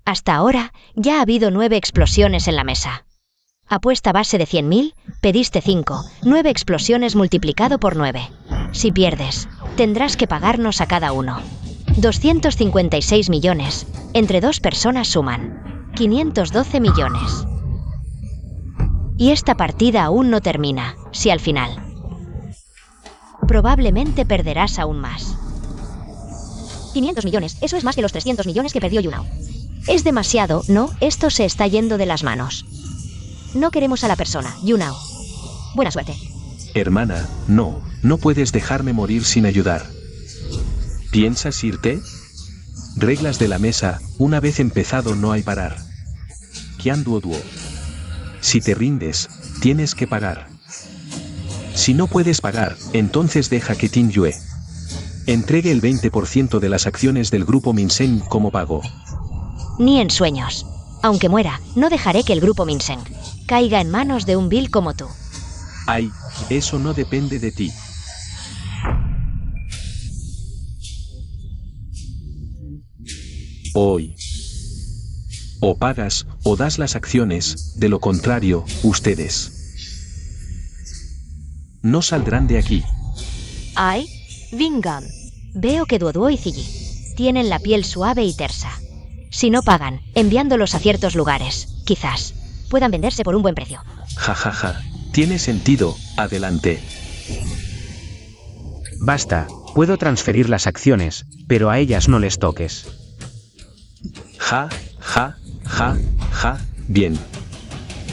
Hasta ahora, ya ha habido 9 explosiones en la mesa. Apuesta base de 100.000, pediste 5, 9 explosiones multiplicado por 9. Si pierdes, tendrás que pagarnos a cada uno 256 millones, entre 2 personas suman 512 millones. Y esta partida aún no termina, si al final. Probablemente perderás aún más. 500 millones, eso es más que los 300 millones que perdió Yunao. Es demasiado, ¿no? Esto se está yendo de las manos. No queremos a la persona, Yunao. Buena suerte. Hermana, no puedes dejarme morir sin ayudar. ¿Piensas irte? Reglas de la mesa, una vez empezado no hay parar. Qian Duo Duo. Si te rindes, tienes que pagar. Si no puedes pagar, entonces deja que Tin Yue entregue el 20% de las acciones del grupo Minseng como pago. Ni en sueños. Aunque muera, no dejaré que el grupo Minseng caiga en manos de un vil como tú. Ay, eso no depende de ti. Hoy. O pagas, o das las acciones, de lo contrario, ustedes no saldrán de aquí. Ay, Vingan. Veo que Duoduo y Ziyi tienen la piel suave y tersa. Si no pagan, enviándolos a ciertos lugares, quizás puedan venderse por un buen precio. Ja, ja, ja. Tiene sentido, adelante. Basta, puedo transferir las acciones, pero a ellas no les toques. Ja, ja, ja, ja. Bien.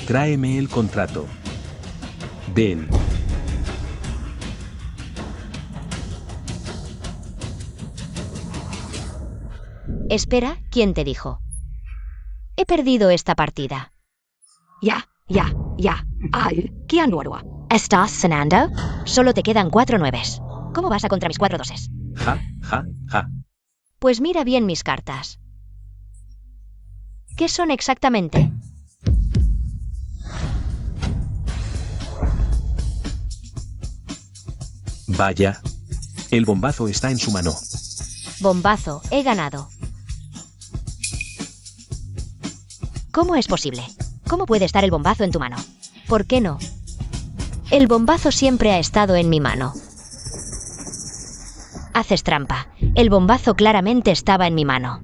Tráeme el contrato. Ven. Espera, ¿quién te dijo? He perdido esta partida. Ya. Ay, Qian Duo. ¿Estás cenando? Solo te quedan 4 nueves. ¿Cómo vas a contra mis 4 doses? Ja, ja, ja. Pues mira bien mis cartas. ¿Qué son exactamente? Vaya. El bombazo está en su mano. Bombazo, he ganado. ¿Cómo es posible? ¿Cómo puede estar el bombazo en tu mano? ¿Por qué no? El bombazo siempre ha estado en mi mano. Haces trampa. El bombazo claramente estaba en mi mano.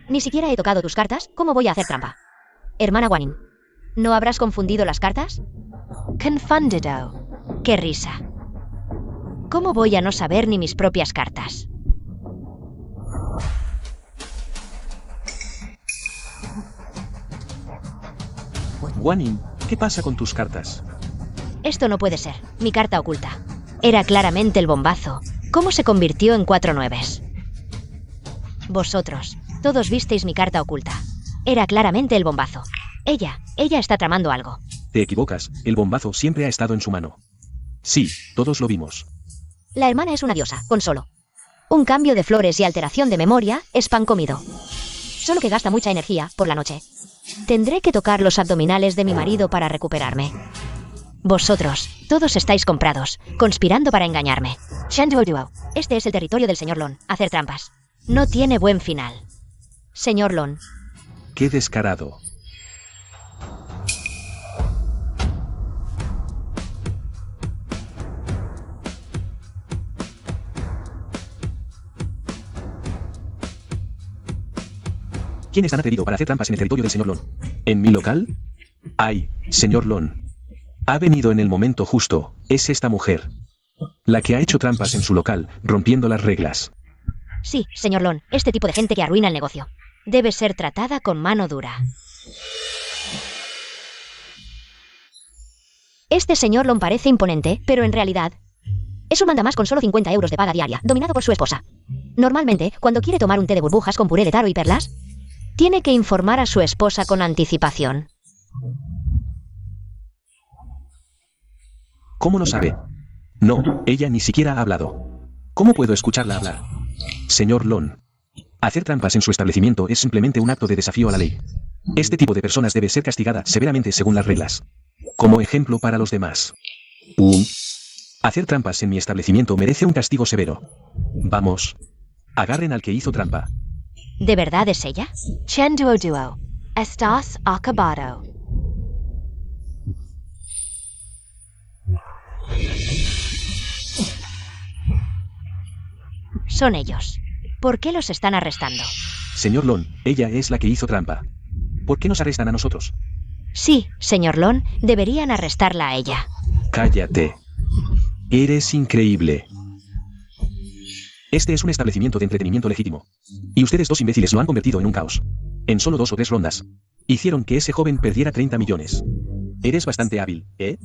Ni siquiera he tocado tus cartas. ¿Cómo voy a hacer trampa? Hermana Guanyin, ¿no habrás confundido las cartas? Confundido. ¡Qué risa! ¿Cómo voy a no saber ni mis propias cartas? Guanyin, ¿qué pasa con tus cartas? Esto no puede ser. Mi carta oculta. Era claramente el bombazo. ¿Cómo se convirtió en 4 nueves? Vosotros, todos visteis mi carta oculta. Era claramente el bombazo. Ella está tramando algo. Te equivocas, el bombazo siempre ha estado en su mano. Sí, todos lo vimos. La hermana es una diosa, con solo un cambio de flores y alteración de memoria, es pan comido. Solo que gasta mucha energía por la noche. Tendré que tocar los abdominales de mi marido para recuperarme. Vosotros, todos estáis comprados, conspirando para engañarme. Shanduo, este es el territorio del señor Lon, hacer trampas. No tiene buen final. Señor Lon. Qué descarado. ¿Quién es tan atrevido para hacer trampas en el territorio del señor Lon? ¿En mi local? Ay, señor Lon. Ha venido en el momento justo, es esta mujer. La que ha hecho trampas en su local, rompiendo las reglas. Sí, señor Lon, este tipo de gente que arruina el negocio. Debe ser tratada con mano dura. Este señor Lon parece imponente, pero en realidad es un mandamás con solo 50 euros de paga diaria, dominado por su esposa. Normalmente, cuando quiere tomar un té de burbujas con puré de taro y perlas, tiene que informar a su esposa con anticipación. ¿Cómo lo sabe? No, ella ni siquiera ha hablado. ¿Cómo puedo escucharla hablar? Señor Lon. Hacer trampas en su establecimiento es simplemente un acto de desafío a la ley. Este tipo de personas debe ser castigada severamente según las reglas. Como ejemplo para los demás. Hacer trampas en mi establecimiento merece un castigo severo. Vamos. Agarren al que hizo trampa. ¿De verdad es ella? Shanduo Duo. Estás acabado. Son ellos. ¿Por qué los están arrestando? Señor Lon, ella es la que hizo trampa. ¿Por qué nos arrestan a nosotros? Sí, señor Lon, deberían arrestarla a ella. Cállate. Eres increíble. Este es un establecimiento de entretenimiento legítimo. Y ustedes dos imbéciles lo han convertido en un caos. En solo 2 o 3 rondas. Hicieron que ese joven perdiera 30 millones. Eres bastante hábil, ¿eh?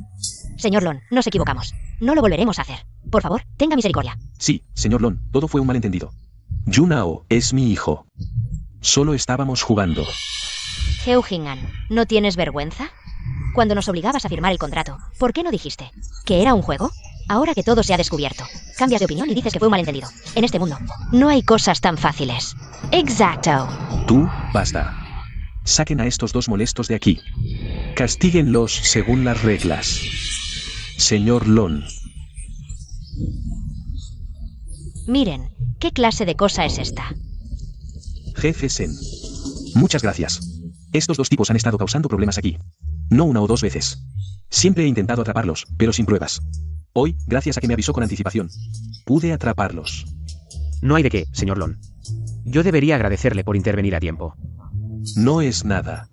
Señor Lon, nos equivocamos. No lo volveremos a hacer. Por favor, tenga misericordia. Sí, señor Lon, todo fue un malentendido. Yunao es mi hijo. Solo estábamos jugando. Heo Jing'an, ¿no tienes vergüenza? Cuando nos obligabas a firmar el contrato, ¿por qué no dijiste que era un juego? Ahora que todo se ha descubierto, cambias de opinión y dices que fue un malentendido. En este mundo, no hay cosas tan fáciles. Exacto. Tú, basta. Saquen a estos 2 molestos de aquí. Castíguenlos según las reglas. Señor Lon. Miren, ¿qué clase de cosa es esta? Jefe Sen. Muchas gracias. Estos 2 tipos han estado causando problemas aquí. No 1 o 2 veces. Siempre he intentado atraparlos, pero sin pruebas. Hoy, gracias a que me avisó con anticipación, pude atraparlos. No hay de qué, señor Lon. Yo debería agradecerle por intervenir a tiempo. No es nada.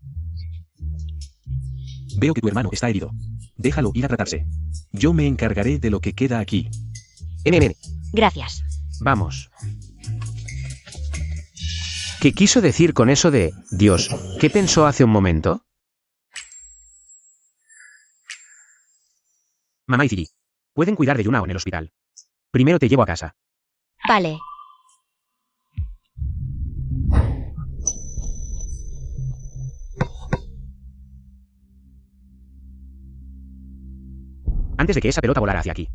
Veo que tu hermano está herido. Déjalo ir a tratarse. Yo me encargaré de lo que queda aquí. Gracias. Vamos. ¿Qué quiso decir con eso de, Dios, qué pensó hace un momento? Mamá y Ziggy, pueden cuidar de Yunao en el hospital. Primero te llevo a casa. Vale. Antes de que esa pelota volara hacia aquí.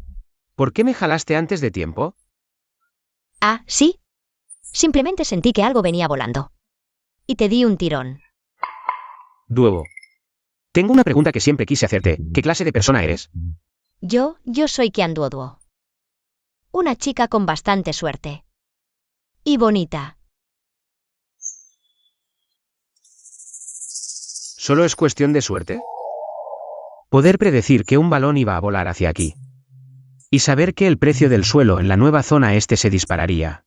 ¿Por qué me jalaste antes de tiempo? Ah, ¿sí? Simplemente sentí que algo venía volando. Y te di un tirón. Duobo. Tengo una pregunta que siempre quise hacerte. ¿Qué clase de persona eres? Yo soy Qian Duoduo. Una chica con bastante suerte. Y bonita. ¿Solo es cuestión de suerte? Poder predecir que un balón iba a volar hacia aquí. Y saber que el precio del suelo en la nueva zona este se dispararía.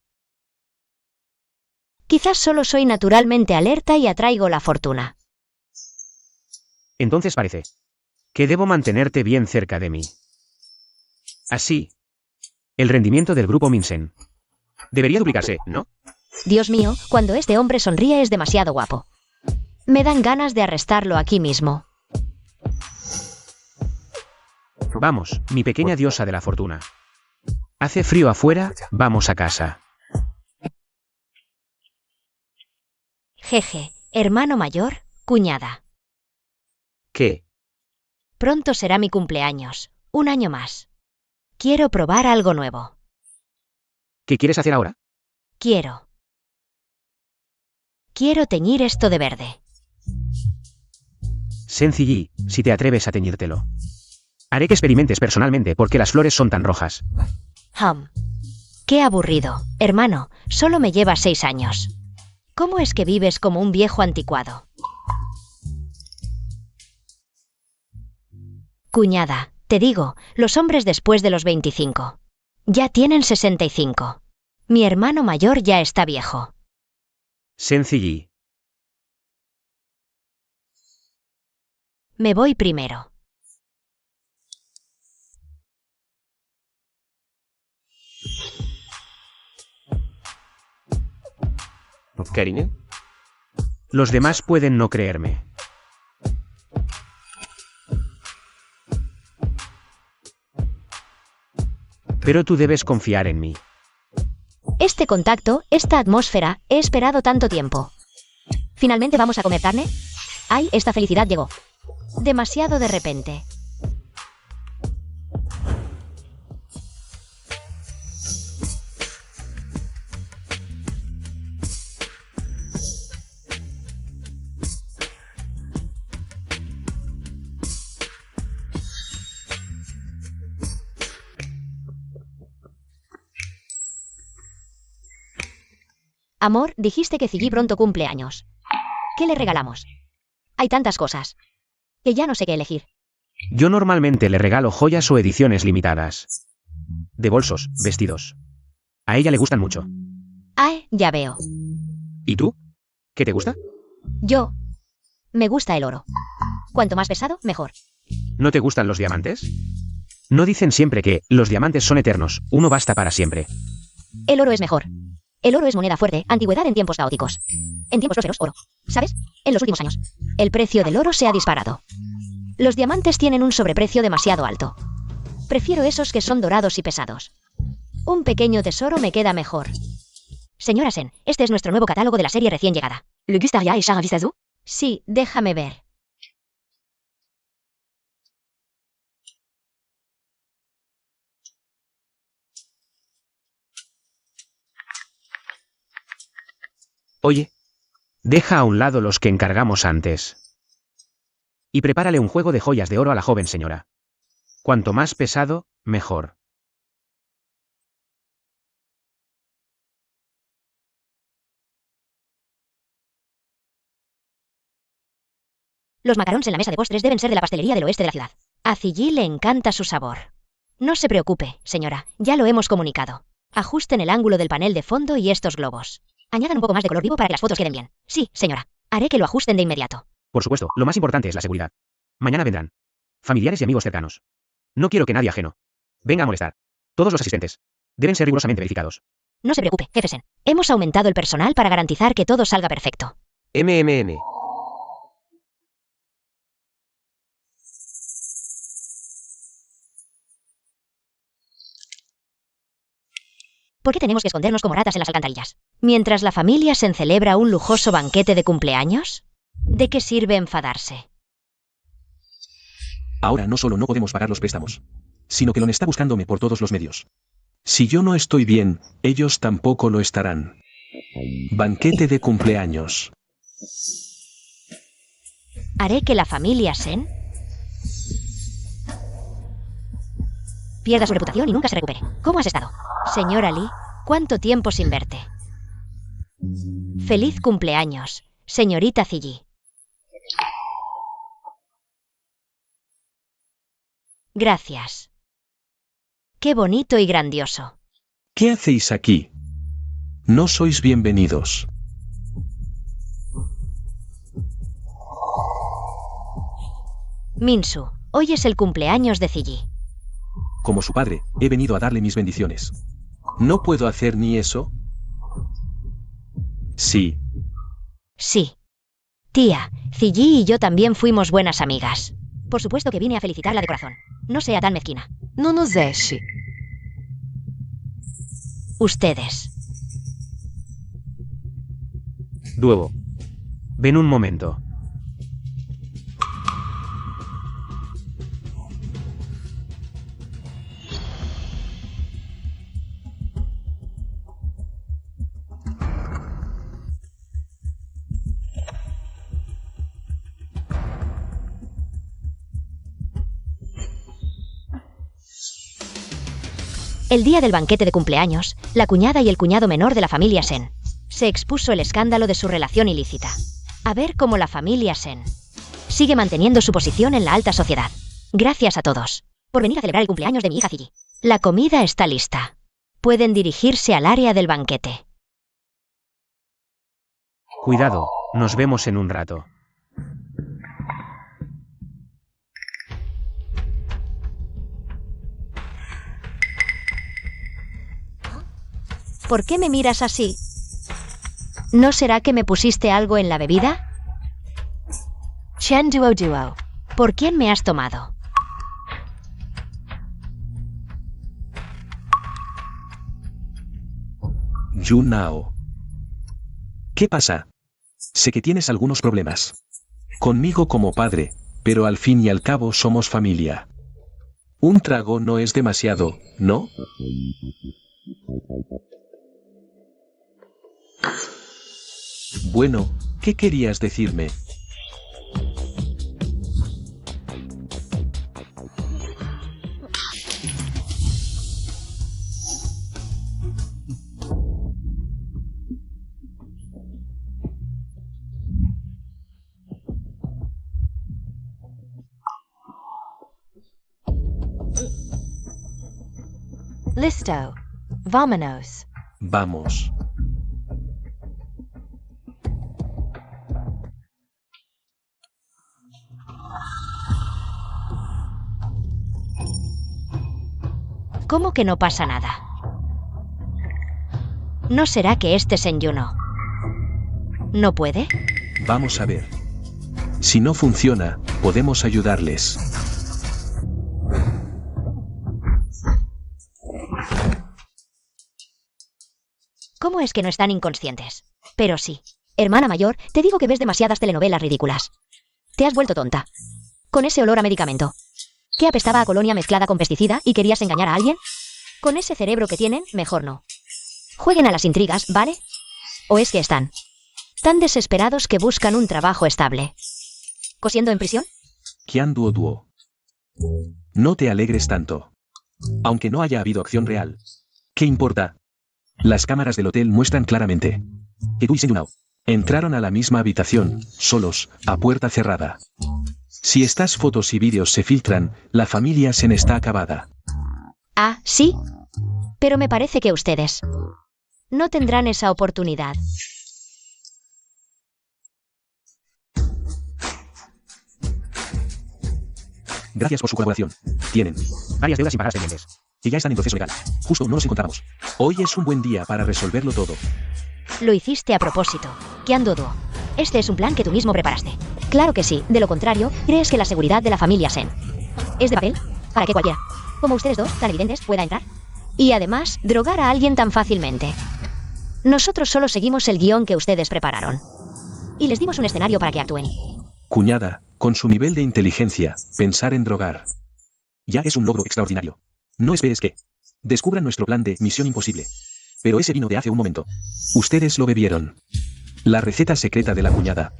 Quizás solo soy naturalmente alerta y atraigo la fortuna. Entonces parece que debo mantenerte bien cerca de mí. Así, el rendimiento del grupo Minsen debería duplicarse, ¿no? Dios mío, cuando este hombre sonríe es demasiado guapo. Me dan ganas de arrestarlo aquí mismo. Vamos, mi pequeña diosa de la fortuna. Hace frío afuera, vamos a casa. Jeje, hermano mayor, cuñada. ¿Qué? Pronto será mi cumpleaños. Un año más. Quiero probar algo nuevo. ¿Qué quieres hacer ahora? Quiero teñir esto de verde. Sencillí, si te atreves a teñírtelo. Haré que experimentes personalmente porque las flores son tan rojas. Qué aburrido. Hermano, solo me llevas 6 años. ¿Cómo es que vives como un viejo anticuado? Cuñada, te digo, los hombres después de los 25 ya tienen 65. Mi hermano mayor ya está viejo. Sencillí. Me voy primero. Karine. Los demás pueden no creerme. Pero tú debes confiar en mí. Este contacto, esta atmósfera, he esperado tanto tiempo. ¿Finalmente vamos a comer carne? ¡Ay, esta felicidad llegó! Demasiado de repente. Amor, dijiste que Ziggy pronto cumple años. ¿Qué le regalamos? Hay tantas cosas que ya no sé qué elegir. Yo normalmente le regalo joyas o ediciones limitadas. De bolsos, vestidos. A ella le gustan mucho. Ay, ya veo. ¿Y tú? ¿Qué te gusta? Yo. Me gusta el oro. Cuanto más pesado, mejor. ¿No te gustan los diamantes? No dicen siempre que los diamantes son eternos, uno basta para siempre. El oro es mejor. El oro es moneda fuerte, antigüedad en tiempos caóticos. En tiempos prósperos, oro. ¿Sabes? En los últimos años, el precio del oro se ha disparado. Los diamantes tienen un sobreprecio demasiado alto. Prefiero esos que son dorados y pesados. Un pequeño tesoro me queda mejor. Señora Sen, este es nuestro nuevo catálogo de la serie recién llegada. Le Gustaria et Char Avisazo? Sí, déjame ver. Oye, deja a un lado los que encargamos antes. Y prepárale un juego de joyas de oro a la joven señora. Cuanto más pesado, mejor. Los macarons en la mesa de postres deben ser de la pastelería del oeste de la ciudad. A Ziggy le encanta su sabor. No se preocupe, señora, ya lo hemos comunicado. Ajusten el ángulo del panel de fondo y estos globos. Añadan un poco más de color vivo para que las fotos queden bien. Sí, señora. Haré que lo ajusten de inmediato. Por supuesto, lo más importante es la seguridad. Mañana vendrán familiares y amigos cercanos. No quiero que nadie ajeno venga a molestar. Todos los asistentes deben ser rigurosamente verificados. No se preocupe, jefe Sen. Hemos aumentado el personal para garantizar que todo salga perfecto. MMM. ¿Por qué tenemos que escondernos como ratas en las alcantarillas? Mientras la familia Sen celebra un lujoso banquete de cumpleaños. ¿De qué sirve enfadarse? Ahora no solo no podemos pagar los préstamos, sino que Lon está buscándome por todos los medios. Si yo no estoy bien, ellos tampoco lo estarán. Banquete de cumpleaños. ¿Haré que la familia Sen pierda su reputación y nunca se recupere? ¿Cómo has estado? Señora Lee, ¿cuánto tiempo sin verte? Feliz cumpleaños, señorita Ziggy. Gracias. Qué bonito y grandioso. ¿Qué hacéis aquí? No sois bienvenidos. Minsu, hoy es el cumpleaños de Ziggy. Como su padre, he venido a darle mis bendiciones. ¿No puedo hacer ni eso? Sí. Sí. Tía, Ziggy y yo también fuimos buenas amigas. Por supuesto que vine a felicitarla de corazón. No sea tan mezquina. Non nos esce. Ustedes. Duovo. Ven un momento. El día del banquete de cumpleaños, la cuñada y el cuñado menor de la familia Sen. Se expuso el escándalo de su relación ilícita. A ver cómo la familia Sen sigue manteniendo su posición en la alta sociedad. Gracias a todos por venir a celebrar el cumpleaños de mi hija Ziggy. La comida está lista. Pueden dirigirse al área del banquete. Cuidado, nos vemos en un rato. ¿Por qué me miras así? ¿No será que me pusiste algo en la bebida? Chen Duo Duo. ¿Por quién me has tomado? Junao. ¿Qué pasa? Sé que tienes algunos problemas conmigo como padre, pero al fin y al cabo somos familia. Un trago no es demasiado, ¿no? Bueno, ¿qué querías decirme? Listo. Vámonos. Vamos. ¿Cómo que no pasa nada? ¿No será que este Sen Yuno ¿No puede? Vamos a ver. Si no funciona, podemos ayudarles. ¿Cómo es que no están inconscientes? Pero sí. Hermana mayor, te digo que ves demasiadas telenovelas ridículas. Te has vuelto tonta. Con ese olor a medicamento. ¿Qué apestaba a colonia mezclada con pesticida y querías engañar a alguien? Con ese cerebro que tienen, mejor no. Jueguen a las intrigas, ¿vale? ¿O es que están tan desesperados que buscan un trabajo estable? ¿Cosiendo en prisión? Qian Duo Duo. No te alegres tanto. Aunque no haya habido acción real. ¿Qué importa? Las cámaras del hotel muestran claramente que tú y Senyunao entraron a la misma habitación, solos, a puerta cerrada. Si estas fotos y vídeos se filtran, la familia Sen está acabada. Ah, sí. Pero me parece que ustedes no tendrán esa oportunidad. Gracias por su colaboración. Tienen Varias deudas impagadas pendientes. que ya están en proceso legal. Justo no nos encontramos. Hoy es un buen día para resolverlo todo. Lo hiciste a propósito. Qian Duo. Este es un plan que tú mismo preparaste. Claro que sí. De lo contrario, crees que la seguridad de la familia Sen es de papel para que cualquiera, como ustedes dos, tan evidentes, pueda entrar. Y además, drogar a alguien tan fácilmente. Nosotros solo seguimos el guión que ustedes prepararon. Y les dimos un escenario para que actúen. Cuñada, con su nivel de inteligencia, pensar en drogar ya es un logro extraordinario. No esperes que descubran nuestro plan de Misión Imposible. Pero ese vino de hace un momento. Ustedes lo bebieron. La receta secreta de la cuñada.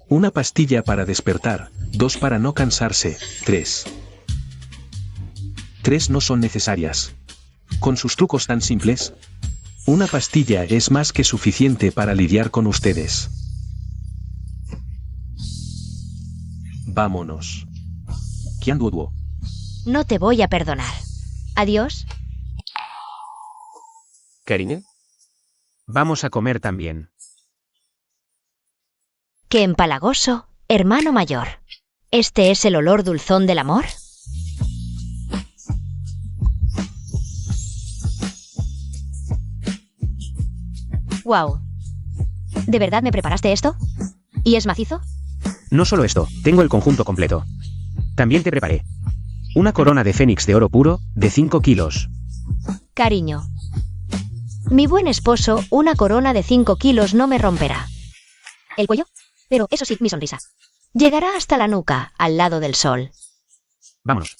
1 pastilla para despertar, 2 para no cansarse, 3 no son necesarias. Con sus trucos tan simples, 1 pastilla es más que suficiente para lidiar con ustedes. Vámonos. Qian Duo Duo. No te voy a perdonar. Adiós. ¿Karine? Vamos a comer también. Qué empalagoso, hermano mayor. ¿Este es el olor dulzón del amor? Wow. ¿De verdad me preparaste esto? ¿Y es macizo? No solo esto, tengo el conjunto completo. También te preparé una corona de fénix de oro puro, de 5 kilos. Cariño. Mi buen esposo, una corona de 5 kilos no me romperá. ¿El cuello? Pero eso sí, mi sonrisa. Llegará hasta la nuca, al lado del sol. Vámonos.